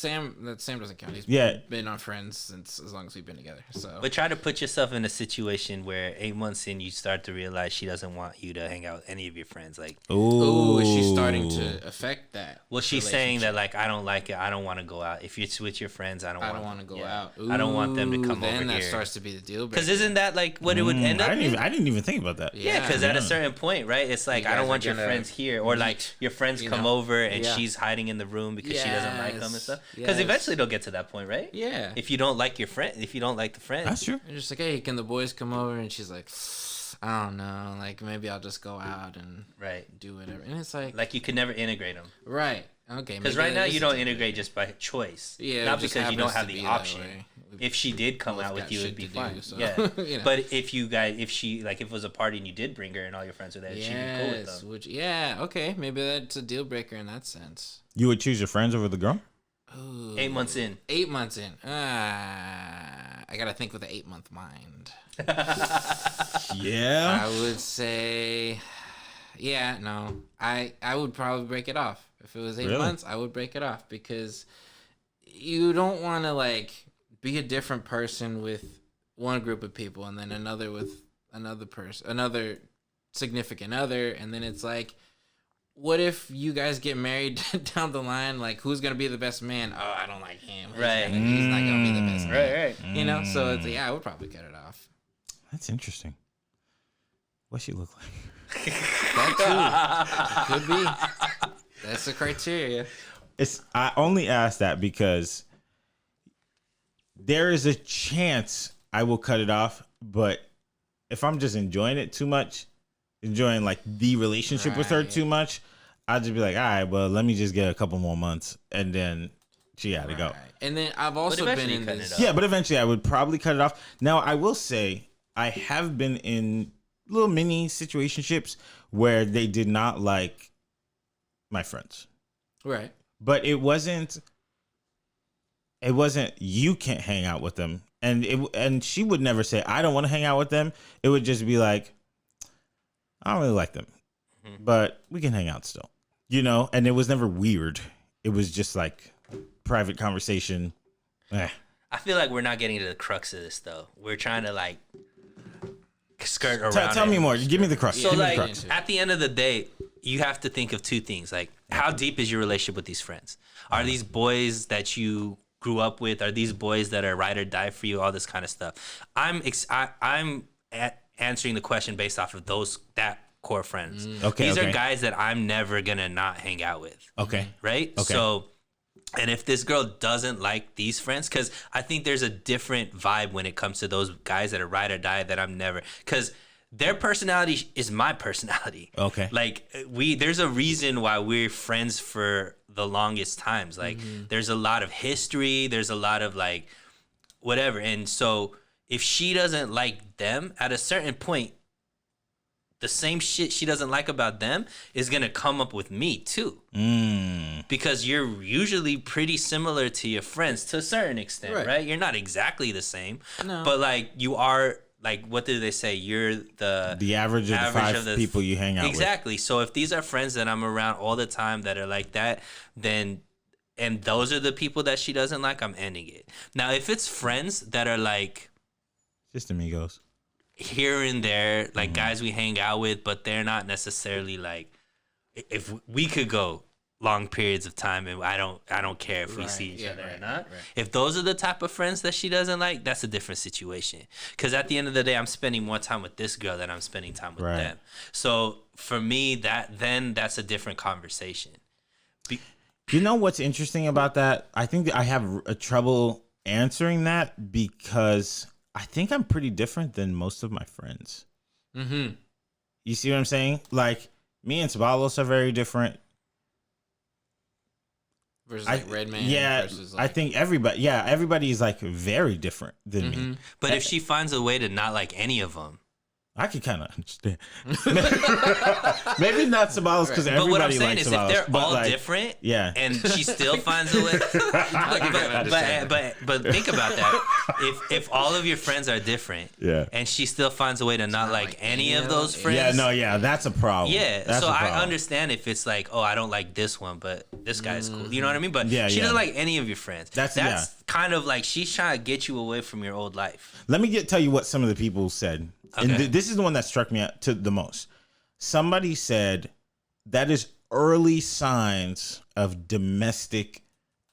S1: Sam doesn't count. He's
S2: Yeah.
S1: been our friends since as long as we've been together. So
S3: But try to put yourself in a situation where 8 months in, you start to realize she doesn't want you to hang out with any of your friends. Like,
S1: ooh, is she starting to affect that?
S3: well, she's saying
S1: relationship?
S3: that, like, I don't like it. I don't want to go out. If you're with your friends, I don't
S1: I don't want to go out.
S3: I don't want them to
S1: Ooh,
S3: come
S1: then
S3: over
S1: that
S3: here.
S1: starts to be the deal breaker.
S3: Because isn't that like what it would end up?
S2: I didn't even think about that.
S3: Yeah, because at a
S2: Yeah.
S3: certain point, right? It's like,
S1: You
S3: I
S1: guys
S3: don't
S1: are
S3: want your
S1: gonna
S3: friends here, or like
S1: meet,
S3: your friends
S1: you
S3: come
S1: know?
S3: over and
S1: Yeah.
S3: she's hiding in the room because she doesn't like them and
S1: Yes,
S3: stuff. Because
S1: yes.
S3: eventually they'll get to that point, right?
S1: Yeah.
S3: If you don't like your friend, if you don't like the friend,
S2: That's true.
S1: You're just like, hey, can the boys come over? And she's like, I don't know. Like, maybe I'll just go out and
S3: right?
S1: do whatever. And it's like,
S3: Like you could never integrate them.
S1: right. Okay.
S3: Because
S1: maybe
S3: right
S1: that
S3: now
S1: is
S3: you
S1: a
S3: don't
S1: deal
S3: integrate
S1: breaker.
S3: just by choice.
S1: Yeah, it
S3: not
S1: just
S3: because you don't
S1: happens
S3: have
S1: to
S3: the
S1: be that
S3: option.
S1: way.
S3: If she did come
S1: both
S3: out
S1: got
S3: with you,
S1: shit
S3: it'd be
S1: to
S3: fine.
S1: do, so,
S3: Yeah.
S1: you know.
S3: But if you guys, if she, like, if it was a party and you did bring her and all your friends were there, she'd be cool with
S1: Yes.
S3: them.
S1: Which, yeah. Okay. Maybe that's a deal breaker in that sense.
S2: You would choose your friends over the girl?
S1: Ooh.
S3: 8 months in.
S1: 8 months in. I gotta think with an 8-month mind.
S2: Yeah.
S1: I would say, yeah, no. I would probably break it off. If it was 8
S2: Really?
S1: months, I would break it off because you don't want to like be a different person with one group of people and then another with another person, another significant other, and then it's like, what if you guys get married down the line? Like, who's gonna be the best man? Oh, I don't like him.
S3: Right.
S1: He's not gonna be the best man.
S3: Right.
S1: You know, so it's yeah, I would probably cut it off.
S2: That's interesting. What she look like?
S1: That too could be. That's the criteria.
S2: I only ask that because there is a chance I will cut it off, but if I'm just enjoying it too much, enjoying like the relationship with her
S1: Right.
S2: too much, I'll just be like, all right, well, let me just get a couple more months and then she got to go.
S1: Right. And then I've also been
S3: eventually
S1: in
S3: cut
S1: this.
S3: it up.
S2: Yeah, but eventually I would probably cut it off. Now, I will say I have been in little mini situationships where they did not like my friends.
S1: Right.
S2: But it wasn't you can't hang out with them. And she would never say I don't want to hang out with them. It would just be like I don't really like them. But we can hang out still. You know, and it was never weird. It was just like private conversation. Eh.
S3: I feel like we're not getting to the crux of this though. We're trying to like skirt around.
S2: Tell
S3: it.
S2: me more. Give me the crux.
S3: So
S2: Give me the
S3: like
S2: crux.
S3: at the end of the day, you have to think of two things. Like how deep is your relationship with these friends? Are these boys that you grew up with? Are these boys that are ride or die for you? All this kind of stuff. I'm answering the question based off of that core friends.
S2: Okay,
S3: These
S2: okay.
S3: are guys that I'm never gonna not hang out with.
S2: Okay.
S3: Right?
S2: Okay.
S3: So, and if this girl doesn't like these friends, because I think there's a different vibe when it comes to those guys that are ride or die that I'm never, because their personality is my personality.
S2: Okay.
S3: Like there's a reason why we're friends for the longest times. Like there's a lot of history. There's a lot of like whatever. And so if she doesn't like them at a certain point, the same shit she doesn't like about them is going to come up with me too. Because you're usually pretty similar to your friends to a certain extent, right? You're not exactly the same, but like you are, like, what do they say? You're the
S2: average of the 5 people you hang out with.
S3: Exactly. So if these are friends that I'm around all the time that are like that, then, and those are the people that she doesn't like, I'm ending it. Now, if it's friends that are like,
S2: just amigos,
S3: here and there, like guys we hang out with, but they're not necessarily like, if we could go long periods of time and I don't care if we see each other or not. If those are the type of friends that she doesn't like, that's a different situation. Because at the end of the day, I'm spending more time with this girl than I'm spending time with them. So for me, that's a different conversation.
S2: You know what's interesting about that? I think that I have a trouble answering that because I think I'm pretty different than most of my friends. You see what I'm saying? Like, me and Sabalos are very different.
S1: Versus like Redman. Versus
S2: I think everybody is like very different than me.
S3: But if she finds a way to not like any of them,
S2: I could kind of understand. Maybe not Sabalos because everybody likes Sabalos.
S3: But what I'm saying is, if they're all
S2: like,
S3: different, and she still finds a way. but think about that. If all of your friends are different, and she still finds a way to not like any of those friends,
S2: that's a problem.
S3: So I understand if it's like, oh, I don't like this one, but this guy's cool. You know what I mean? But she doesn't like any of your friends. That's kind of like she's trying to get you away from your old life.
S2: Let me tell you what some of the people said. Okay. And this is the one that struck me out to the most. Somebody said that is early signs of domestic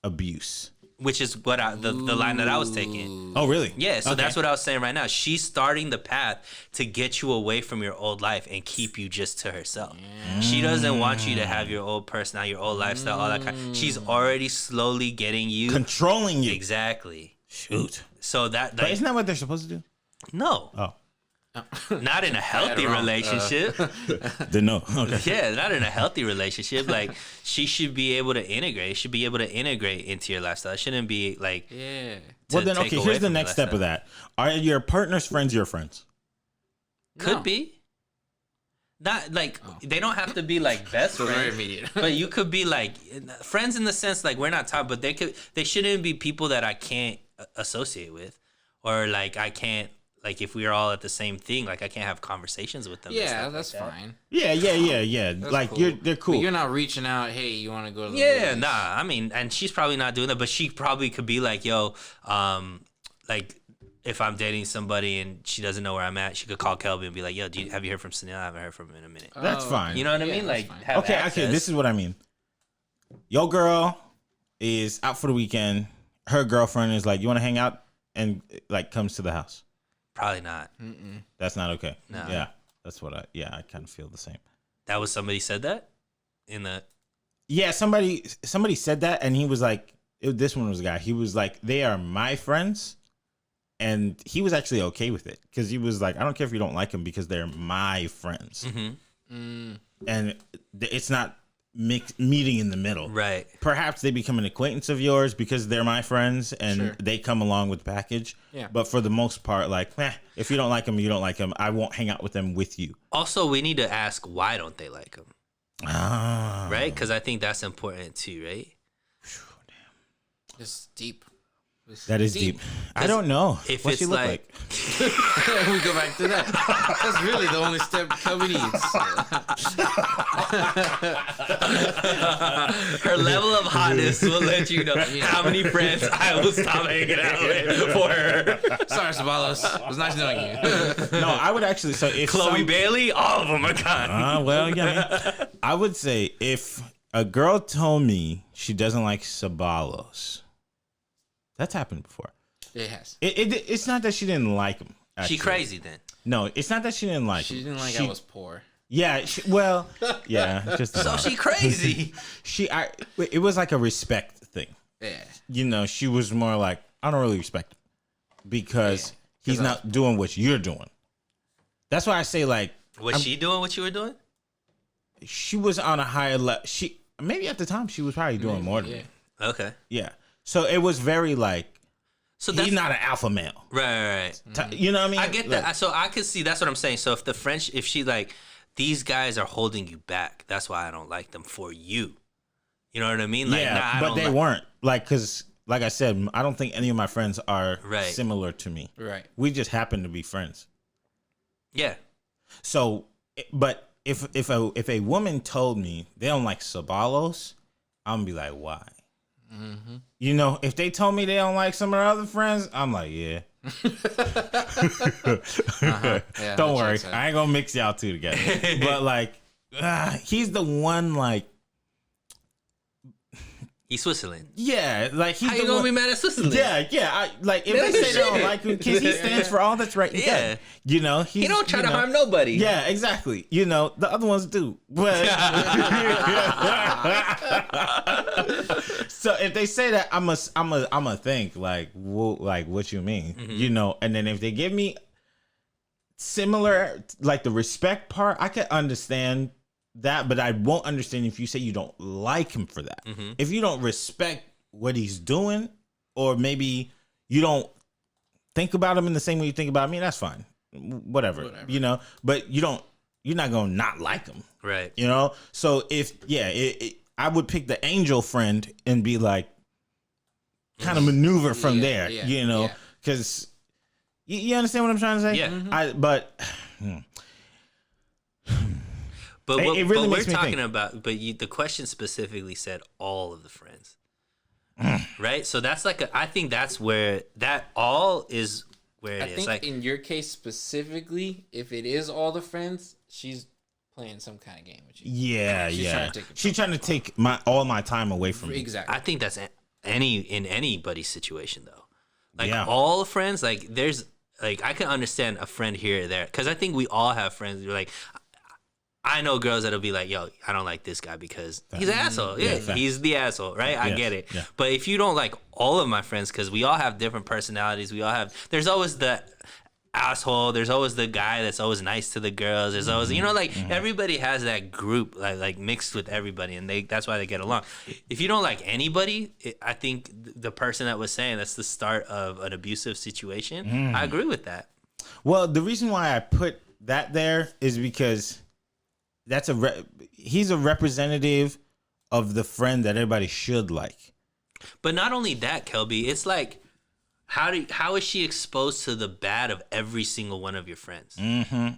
S2: abuse.
S3: Which is what the line that I was taking.
S2: Oh, really?
S3: Yeah, so that's what I was saying right now. She's starting the path to get you away from your old life and keep you just to herself. She doesn't want you to have your old personality, your old lifestyle, all that kind. She's already slowly getting you.
S2: Controlling you.
S3: Exactly.
S2: Shoot.
S3: So that...
S2: But isn't that what they're supposed to do?
S3: No.
S2: Oh.
S3: Not in a healthy relationship.
S2: No. Okay.
S3: Yeah, not in a healthy relationship. Like, she should be able to integrate. Should be able to integrate into your lifestyle. It shouldn't be like.
S1: Yeah.
S2: Well, then, okay. Here's the next step of that. Are your partner's friends your friends?
S3: Could be. Not like they don't have to be like best friends.
S1: Very immediate.
S3: But you could be like friends in the sense like we're not talking, but they shouldn't be people that I can't associate with, or like I can't. Like, if we are all at the same thing, like, I can't have conversations with them.
S1: Yeah, that's fine.
S2: Yeah. That's like, cool. They're cool.
S1: But you're not reaching out, hey, you want to go to the movies?
S3: Nah. I mean, and she's probably not doing that, but she probably could be like, yo, like, if I'm dating somebody and she doesn't know where I'm at, she could call Kelby and be like, yo, have you heard from Sunil? I haven't heard from him in a minute.
S2: That's fine.
S3: You know what I mean? Like,
S2: okay, this is what I mean. Your girl is out for the weekend. Her girlfriend is like, you want to hang out? And, like, comes to the house.
S3: Probably not.
S2: That's not okay.
S3: No.
S2: Yeah, that's what I kind of feel the same.
S3: That was somebody said that in the.
S2: Yeah, somebody said that, and he was like, this one was a guy. He was like, they are my friends, and he was actually okay with it because he was like, I don't care if you don't like them because they're my friends, and it's not meeting in the middle.
S3: Right.
S2: Perhaps they become an acquaintance of yours because they're my friends and they come along with the package. Yeah. But for the most part, like, if you don't like them, you don't like them. I won't hang out with them with you.
S3: Also, we need to ask, why don't they like them? Right? Because I think that's important too, right?
S1: Damn. It's deep.
S2: That is deep. I don't know.
S3: If
S2: what
S3: it's
S2: she look like.
S1: We go back to that. That's really the only step Kelby needs.
S3: Her level of hotness will let you know how many friends I will stop hanging out with for her.
S1: Sorry, Sabalos. It was nice knowing you.
S2: No, I would actually say if
S3: Chloe Bailey, all of them are gone.
S2: Well, yeah. I would say if a girl told me she doesn't like Sabalos. That's happened before.
S1: It has.
S2: It's not that she didn't like him. Actually.
S3: She crazy then.
S2: No, it's not that she didn't like him.
S1: She didn't like I was poor.
S2: Yeah, just
S3: so she crazy.
S2: It was like a respect thing.
S1: Yeah.
S2: You know, she was more like, I don't really respect him because he's not doing what you're doing. That's why I say like,
S3: Was she doing what you were doing?
S2: she was on a higher level. Maybe at the time she was probably doing more than me.
S3: Okay.
S2: Yeah. So it was very like,
S3: So
S2: he's not an alpha male.
S3: Right.
S2: You know what I mean?
S3: I get that. So I could see. That's what I'm saying. So if she like, these guys are holding you back. That's why I don't like them for you. You know what I mean? Like,
S2: yeah, but they weren't. Like, because, like I said, I don't think any of my friends are similar to me.
S1: Right.
S2: We just happen to be friends.
S3: Yeah.
S2: So, but if a woman told me they don't like Sabalos, I'm gonna be like, why? Mm-hmm. You know, if they told me they don't like some of their other friends, I'm like, yeah.
S1: Yeah,
S2: don't worry, I ain't gonna mix y'all two together. But like, he's the one like.
S3: He's Switzerland.
S2: Yeah, like he's
S3: How you gonna be mad at Switzerland?
S2: Yeah. Like if they say they don't like him, because he stands for all that's right.
S3: Yeah,
S2: you know,
S3: he don't try to harm nobody.
S2: Yeah, exactly. You know, the other ones do, but so if they say that, I'm a think like, what you mean? Mm-hmm. You know, and then if they give me similar, like the respect part, I can understand that, but I won't understand if you say you don't like him for that. Mm-hmm. If you don't respect what he's doing, or maybe you don't think about him in the same way you think about me, that's fine. Whatever. You know, but you're not gonna not like him,
S3: right?
S2: You know. So if I would pick the angel friend and be like, kind of maneuver from there, you know, because you understand what I'm trying to say.
S3: Yeah.
S2: Mm-hmm.
S3: But what,
S2: it really
S3: but
S2: makes
S3: we're
S2: me
S3: talking
S2: think.
S3: about, the question specifically said all of the friends, right? So that's like I think that's where that all is where it
S1: I
S3: is.
S1: think
S3: Like
S1: in your case specifically, if it is all the friends, she's playing some kind of game with you.
S2: Yeah, she's trying to take all my time away from me.
S1: Exactly.
S3: I think that's in anybody's situation though. Like all the friends, like there's like I can understand a friend here or there, because I think we all have friends. You're like. I know girls that'll be like, yo, I don't like this guy because he's an asshole. Yeah, he's the asshole, right? I get it. Yeah. But if you don't like all of my friends, because we all have different personalities, there's always the asshole, there's always the guy that's always nice to the girls, there's always, you know, like everybody has that group like mixed with everybody, and that's why they get along. If you don't like anybody, I think the person that was saying that's the start of an abusive situation, I agree with that.
S2: Well, the reason why I put that there is because he's a representative of the friend that everybody should like.
S3: But not only that, Kelby, it's like how is she exposed to the bad of every single one of your friends? Mm-hmm.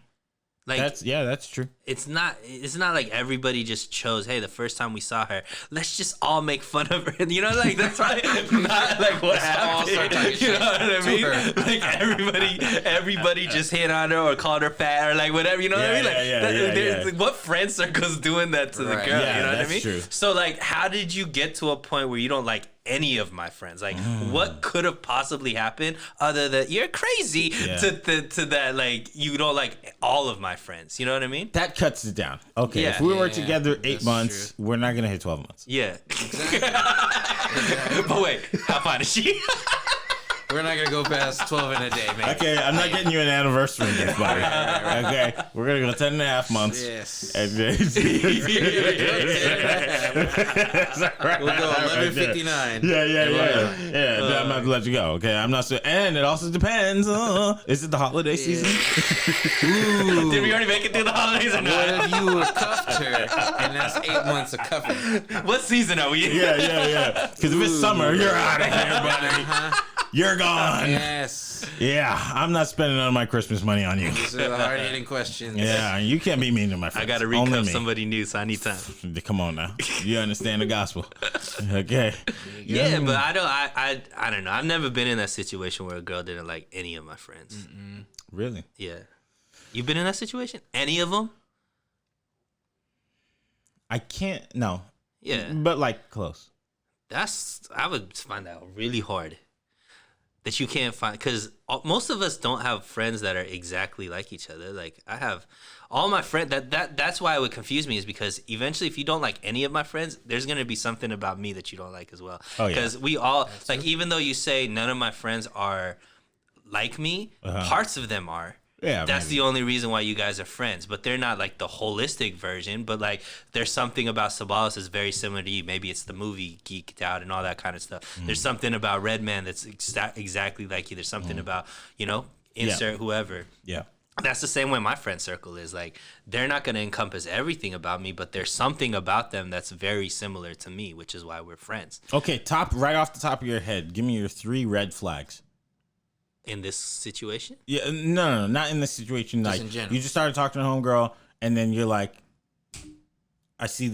S3: Like
S2: that's true.
S3: It's not like everybody just chose, hey, the first time we saw her, let's just all make fun of her. You know, like that's why not like what happened. You know what I mean? Like everybody just hit on her or called her fat or like whatever. You know what I mean? Like what friend circle's doing that to the girl?
S2: Yeah,
S3: you know what I mean?
S2: True.
S3: So like, how did you get to a point where you don't like any of my friends? Like what could have possibly happened other than you're crazy to that, like you don't like all of my friends, you know what I mean?
S2: That cuts it down. Okay, if we were together 8 months, we're not gonna hit 12 months.
S3: Yeah, exactly. But wait, how fine is she?
S1: We're not gonna go past 12 in a day, man.
S2: Okay, I'm not getting you an anniversary gift, buddy. Okay, we're gonna go 10 and a half months.
S1: Yes.
S2: And then
S1: we'll go 11:59.
S2: Yeah. I'm about to let you go. Okay, I'm not sure. And it also depends. Is it the holiday season?
S3: Ooh. Did we already make it through the holidays or not?
S1: What if you cuffed her and that's 8 months of cuffing?
S3: What season are we in?
S2: Yeah. Because if it's summer, you're out of here, buddy. You're gone.
S1: Yes.
S2: Yeah, I'm not spending none of my Christmas money on you.
S1: These are the hard-hitting questions.
S2: Yeah, you can't be mean to my friends.
S3: I got to recuff somebody new, so I need time.
S2: Come on now. You understand the gospel. Okay.
S3: Yeah, but I don't know. I've never been in that situation where a girl didn't like any of my friends.
S2: Mm-mm. Really?
S3: Yeah. You've been in that situation? Any of them?
S2: I can't. No.
S3: Yeah.
S2: But like close.
S3: I would find that really hard. That you can't find, because most of us don't have friends that are exactly like each other. Like I have all my friends. That's why it would confuse me, is because eventually, if you don't like any of my friends, there's gonna be something about me that you don't like as well. Oh yeah. Because we all even though you say none of my friends are like me, parts of them are.
S2: Yeah,
S3: That's
S2: maybe.
S3: the only reason why you guys are friends. But they're not like the holistic version. But like, there's something about Sabalas that's very similar to you. Maybe it's the movie Geeked Out and all that kind of stuff. There's something about Redman that's exactly like you. There's something about, insert whoever.
S2: Yeah.
S3: That's the same way my friend circle is. Like, they're not going to encompass everything about me, but there's something about them that's very similar to me, which is why we're friends.
S2: Okay, right off the top of your head, give me your 3 red flags.
S3: In this situation?
S2: Yeah, no, not in this situation.
S1: Just
S2: like,
S1: in general.
S2: you just started talking to homegirl, and then you're like, I see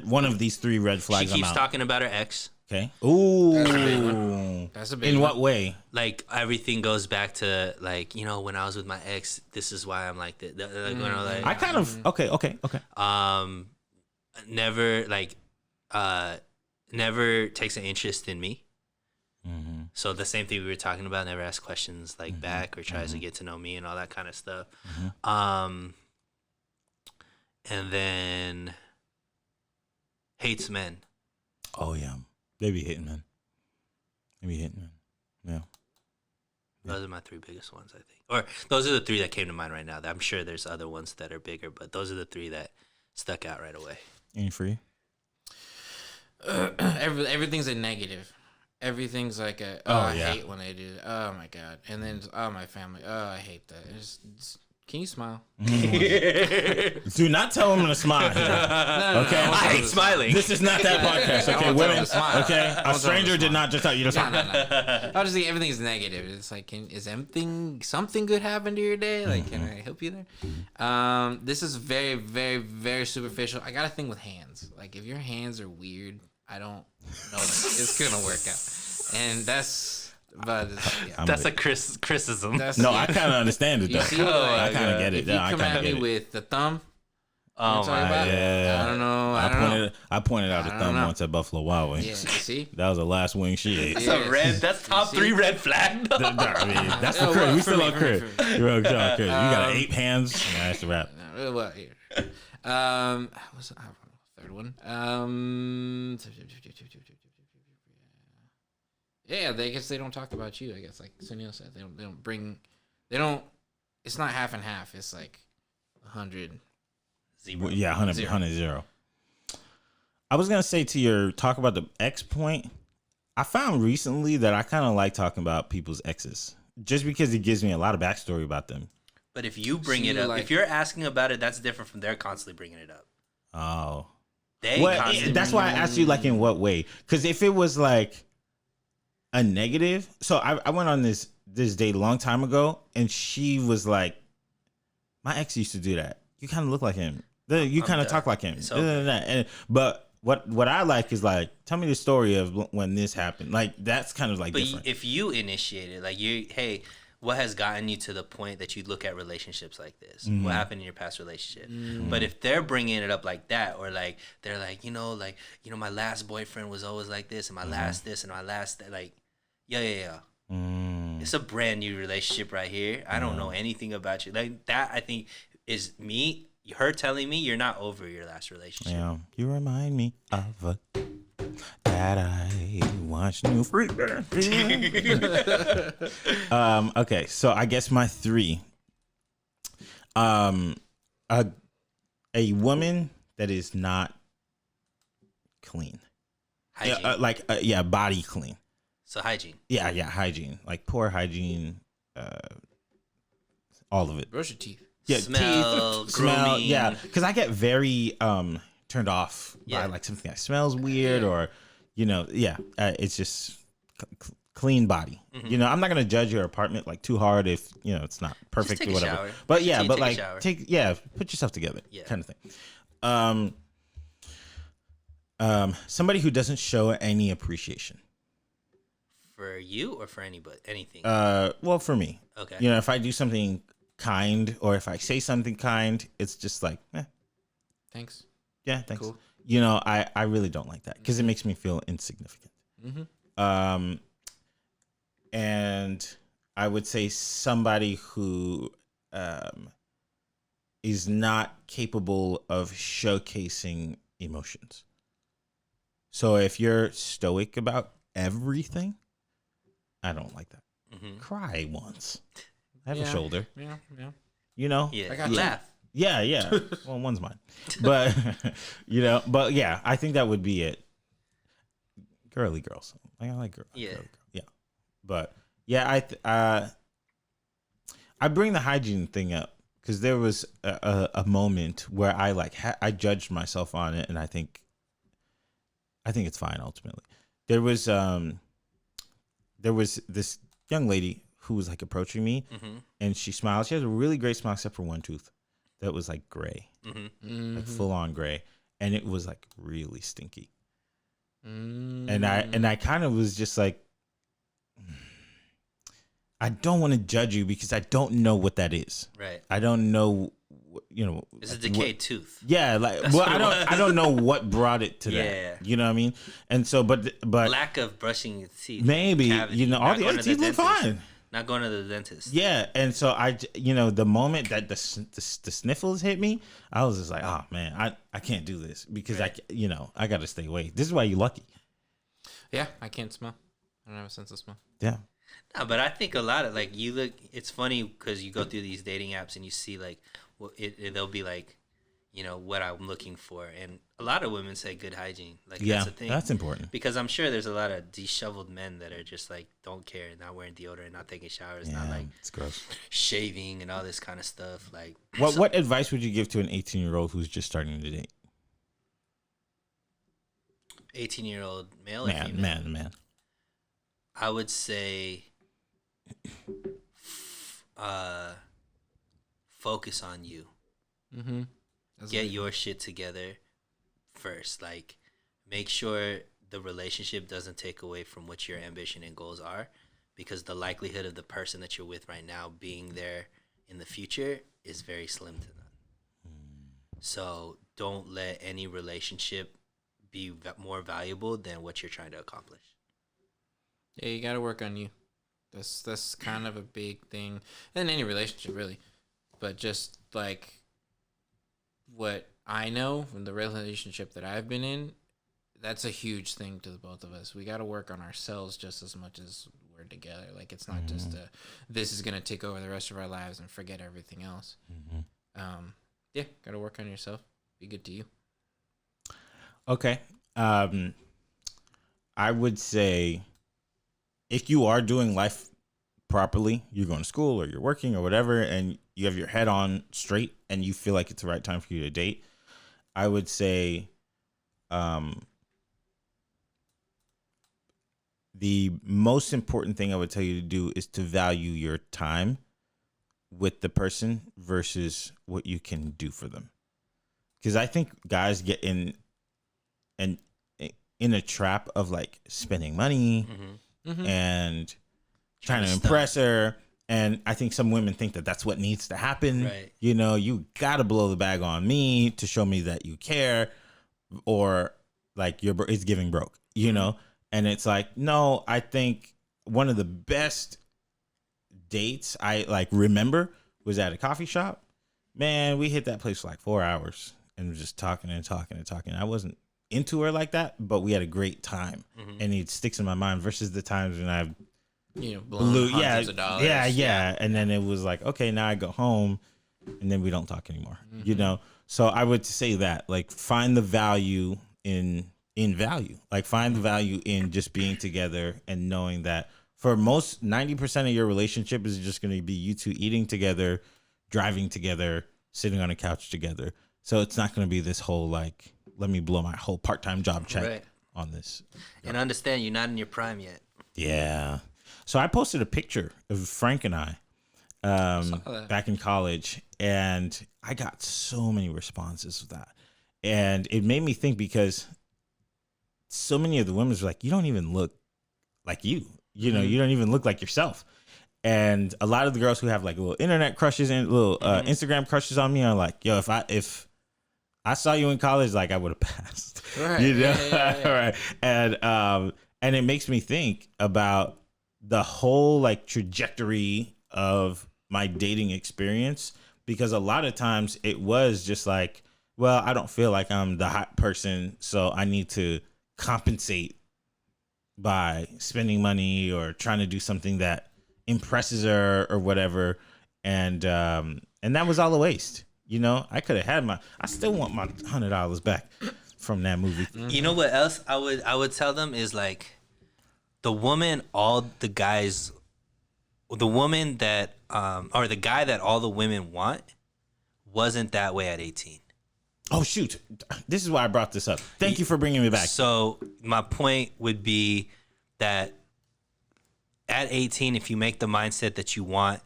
S2: one of these 3 red flags.
S3: She keeps talking about her ex.
S2: Okay. Ooh.
S1: That's a big one. That's a big
S2: In
S1: one.
S2: what way?
S3: Like, everything goes back to, like, when I was with my ex, this is why I'm like this.
S2: I kind of okay.
S3: Never takes an interest in me.
S2: Mm-hmm.
S3: So the same thing we were talking about, never asks questions like back or tries to get to know me and all that kind of stuff. And then hates men.
S2: Oh yeah, they be hitting man. Yeah.
S3: Those are my 3 biggest ones, I think. Or those are the 3 that came to mind right now. I'm sure there's other ones that are bigger, but those are the 3 that stuck out right away.
S2: Any for you?
S1: Everything's a negative. Everything's like I hate when they do that. Oh my god. And then my family. Oh, I hate that. Can you smile?
S2: Do not tell women to smile here. Okay,
S3: I hate smiling.
S2: This is not that podcast. Okay, women.
S1: smile.
S2: Okay, a stranger did not just tell you to smile.
S1: No. I just think everything's negative. It's like, is something good happen to your day? Like, can I help you there? This is very, very, very superficial. I got a thing with hands. Like, if your hands are weird, I don't know that it's gonna work out. And that's
S3: That's a criticism.
S2: I kind of understand it though. I kind of get it.
S1: If you come at me with the thumb,
S3: oh my,
S1: yeah. I don't know.
S2: I pointed out a thumb once at Buffalo Wild Wings.
S1: Yeah, you see?
S2: That was the last wing she ate.
S3: That's top 3 red flag.
S2: I mean, that's the crib. We still on crib. You got 8 hands. Yeah, that's the wrap.
S1: Well, here. What's the third one? Yeah, I guess they don't talk about you. I guess, like Sunil said, they don't. It's not half and half. It's like 100.
S3: 0.
S2: Yeah, 100 0. I was gonna say to your talk about the ex point. I found recently that I kind of like talking about people's exes, just because it gives me a lot of backstory about them.
S3: But if you bring it up, if you're asking about it, that's different from they're constantly bringing it up.
S2: Oh,
S3: That's
S2: why I asked you, like, in what way? Because if it was like a negative, so I went on this date a long time ago, and she was like, "My ex used to do that. You kind of look like him. You kind of talk like him." But what I like is, like, tell me the story of when this happened. Like, that's kind of like different.
S3: If you initiate it, like, hey, what has gotten you to the point that you look at relationships like this? Mm-hmm. What happened in your past relationship? Mm-hmm. But if they're bringing it up like that, or like they're like, my last boyfriend was always like this, and my last this, and my last that, like, yeah. It's a brand new relationship right here. I don't know anything about you. Like, that, I think, is her telling me you're not over your last relationship.
S2: Yeah, you remind me of that I watched New Freak. Okay, so I guess my 3. A woman that is not clean.
S3: Hygiene.
S2: Body clean.
S3: So hygiene.
S2: Yeah, hygiene. Like, poor hygiene, all of it.
S1: Brush your teeth.
S2: Yeah,
S3: smell,
S2: teeth,
S3: grooming.
S2: smell. Yeah, because I get very turned off by, like, something that smells weird, or it's just clean body. Mm-hmm. I'm not gonna judge your apartment, like, too hard if it's not perfect or whatever.
S3: Shower.
S2: But yeah, but like put yourself together, kind of thing. Somebody who doesn't show any appreciation.
S3: For you or for anybody, anything?
S2: Well, for me.
S3: Okay.
S2: If I do something kind, or if I say something kind, it's just like,
S1: thanks.
S2: Yeah, thanks.
S1: Cool.
S2: I really don't like that, because it makes me feel insignificant. Mm-hmm. And I would say somebody who is not capable of showcasing emotions. So if you're stoic about everything, I don't like that. Mm-hmm. Cry once. I have a shoulder.
S1: Yeah.
S2: You know?
S3: Yeah.
S1: I got
S3: Laugh.
S2: Yeah. Well, one's mine. But, but yeah, I think that would be it. Girly girls. I like girls.
S3: Yeah.
S2: Yeah. But, yeah, I bring the hygiene thing up because there was a moment where I I judged myself on it, and I think it's fine ultimately. There was this young lady who was like approaching me, and she smiled. She has a really great smile except for one tooth that was like gray, like full on gray, and it was like really stinky. And I kind of was just like, I don't want to judge you because I don't know what that is.
S3: Right.
S2: I don't know,
S3: It's a decayed tooth.
S2: Yeah, I don't know what brought it to that. You know what I mean? And so, but
S3: lack of brushing your teeth.
S2: Maybe
S3: cavity,
S2: all the other teeth look fine.
S3: Not going to the dentist.
S2: Yeah, and so the moment that the sniffles hit me, I was just like, oh man, I can't do this because I got to stay away. This is why you're lucky.
S1: Yeah, I can't smell. I don't have a sense of smell.
S2: Yeah.
S3: No, but I think a lot of you look. It's funny because you go through these dating apps and you see they'll be like, what I'm looking for, and a lot of women say good hygiene. That's the thing.
S2: That's important
S3: because I'm sure there's a lot of disheveled men that are just don't care, not wearing deodorant, not taking showers, not
S2: it's gross,
S3: shaving and all this kind of stuff.
S2: What advice would you give to an 18-year-old who's just starting to date?
S3: 18-year-old male,
S2: man.
S3: I would say, focus on you.
S1: Mm-hmm.
S3: Get your shit together first. Make sure the relationship doesn't take away from what your ambition and goals are, because the likelihood of the person that you're with right now being there in the future is very slim to none. So don't let any relationship be more valuable than what you're trying to accomplish.
S1: Yeah, you got to work on you. That's kind of a big thing in any relationship, really. But just what I know from the relationship that I've been in, that's a huge thing to the both of us. We got to work on ourselves just as much as we're together. It's not just this is going to take over the rest of our lives and forget everything else. Yeah, got to work on yourself. Be good to you.
S2: Okay. I would say, if you are doing life properly, you're going to school or you're working or whatever, and you have your head on straight and you feel like it's the right time for you to date, I would say the most important thing I would tell you to do is to value your time with the person versus what you can do for them. Because I think guys get in a trap of spending money and trying to impress her. And I think some women think that that's what needs to happen.
S3: Right.
S2: You got to blow the bag on me to show me that you care, or it's giving broke, And it's no, I think one of the best dates I remember was at a coffee shop. Man, we hit that place for 4 hours and was just talking and talking and talking. I wasn't into her like that, but we had a great time, and it sticks in my mind versus the times when I
S1: blew hundreds of dollars.
S2: Yeah. And then it was okay, now I go home and then we don't talk anymore, So I would say that find the value in value, find the value in just being together and knowing that for most 90% of your relationship is just going to be you two eating together, driving together, sitting on a couch together. So it's not going to be this whole let me blow my whole part-time job check on this.
S3: And understand you're not in your prime yet.
S2: Yeah. So I posted a picture of Frank and I back in college, and I got so many responses with that. And it made me think, because so many of the women were you don't even look like you. You don't even look like yourself. And a lot of the girls who have little internet crushes and little Instagram crushes on me are yo, if I saw you in college, I would have passed.
S1: Right.
S2: Right. And it makes me think about the whole trajectory of my dating experience, because a lot of times it was just well, I don't feel like I'm the hot person, so I need to compensate by spending money or trying to do something that impresses her or whatever. and that was all a waste. You know, I could have had I still want my $100 back from that movie.
S3: You know what else I would tell them is like, the woman all the guys, the woman that or the guy that all the women want wasn't that way at 18.
S2: Oh shoot, this is why I brought this up. Thank you for bringing me back.
S3: So my point would be that at 18, if you make the mindset that you want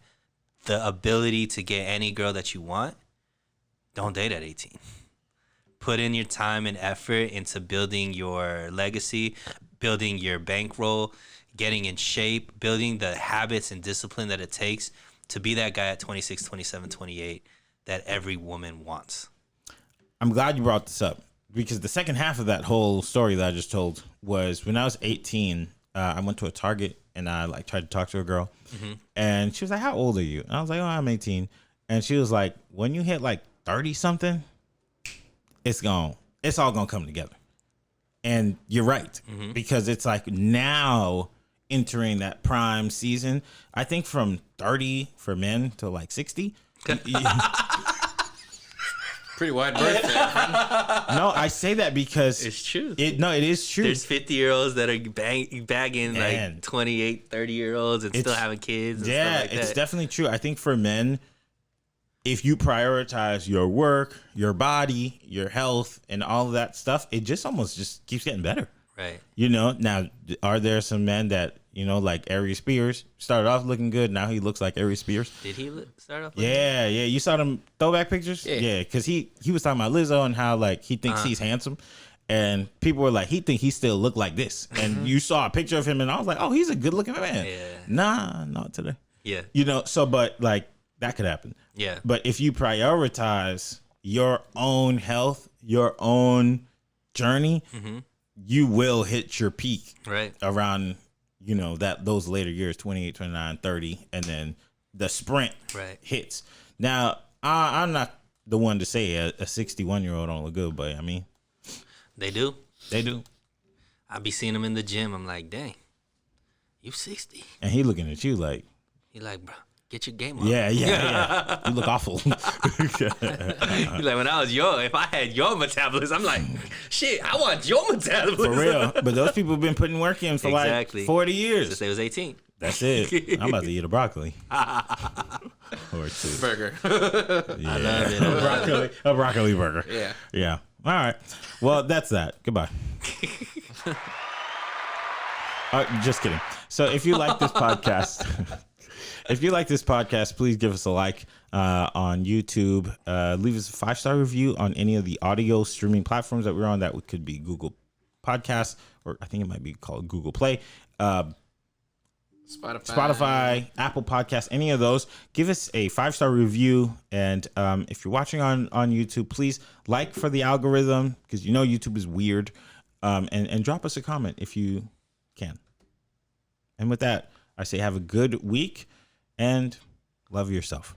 S3: the ability to get any girl that you want, don't date at 18. Put in your time and effort into building your legacy, building your bankroll, getting in shape, building the habits and discipline that it takes to be that guy at 26, 27, 28 that every woman wants.
S2: I'm glad you brought this up, because the second half of that whole story that I just told was when I was 18, I went to a Target and I like tried to talk to a girl, and she was like, "How old are you?" And I was like, "Oh, I'm 18." And she was like, "When you hit like 30 something, it's all gonna come together." And you're right, because it's like now entering that prime season. I think from 30 for men to like 60.
S1: Pretty wide berth there.
S2: No, I say that because
S3: It's true.
S2: It is true.
S3: There's 50-year-olds that are bagging
S2: Man.
S3: like 28, 30-year-olds and still having kids and
S2: Yeah,
S3: stuff like that.
S2: it's definitely true. I think for men, if you prioritize your work, your body, your health, and all of that stuff, it just almost just keeps getting better.
S3: Right.
S2: You know, now, are there some men that, you know, like Ari Spears, started off looking good, now he looks like Ari Spears?
S3: Did he start off?
S2: Yeah. You saw them throwback pictures? Yeah, because he was talking about Lizzo and how, like, he thinks he's handsome. And people were like, he think he still look like this. And you saw a picture of him, and I was like, oh, he's a good-looking man.
S3: Yeah.
S2: Nah, not today.
S3: Yeah.
S2: You know, so, but, like, that could happen.
S3: Yeah.
S2: But if you prioritize your own health, your own journey, you will hit your peak
S3: Right.
S2: around, you know, those later years, 28, 29, 30, and then the sprint hits. Now, I'm not the one to say a 61-year-old don't look good, but I mean,
S3: They do.
S2: they do.
S3: I be seeing him in the gym. I'm like, dang, you 60.
S2: And he looking at you like,
S3: He like, bro, get your game up.
S2: yeah. You look awful.
S3: He's like, when I was young, if I had your metabolism, I'm like, shit, I want your metabolism.
S2: For real. But those people have been putting work in for like 40 years.
S3: Since they was 18.
S2: That's it. I'm about to eat a broccoli. Or two.
S1: Burger.
S2: Yeah.
S3: I love it.
S2: A broccoli burger.
S1: Yeah.
S2: Yeah. All right. Well, that's that. Goodbye. Just kidding. So if you like this podcast, please give us a like on YouTube. Leave us a 5-star review on any of the audio streaming platforms that we're on. That could be Google Podcasts, or I think it might be called Google Play. Spotify, Apple Podcasts, any of those. Give us a 5-star review. And if you're watching on YouTube, please like for the algorithm, because you know YouTube is weird. And drop us a comment if you can. And with that, I say have a good week and love yourself.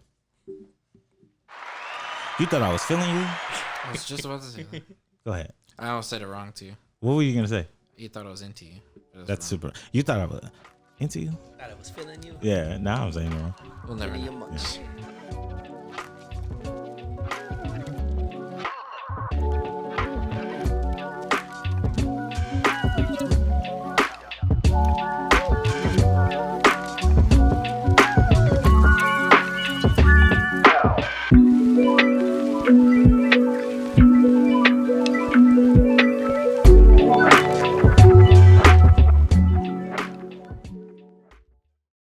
S2: You thought I was feeling you?
S1: I was just about to say that.
S2: Go ahead.
S1: I almost said it wrong too.
S2: What were you going to say?
S1: You thought I was into you.
S2: That's
S1: wrong.
S2: super. You thought I was into you?
S3: Thought I was feeling you.
S2: Yeah, now I'm saying it wrong.
S1: We'll never know.
S3: Much.
S4: Yeah.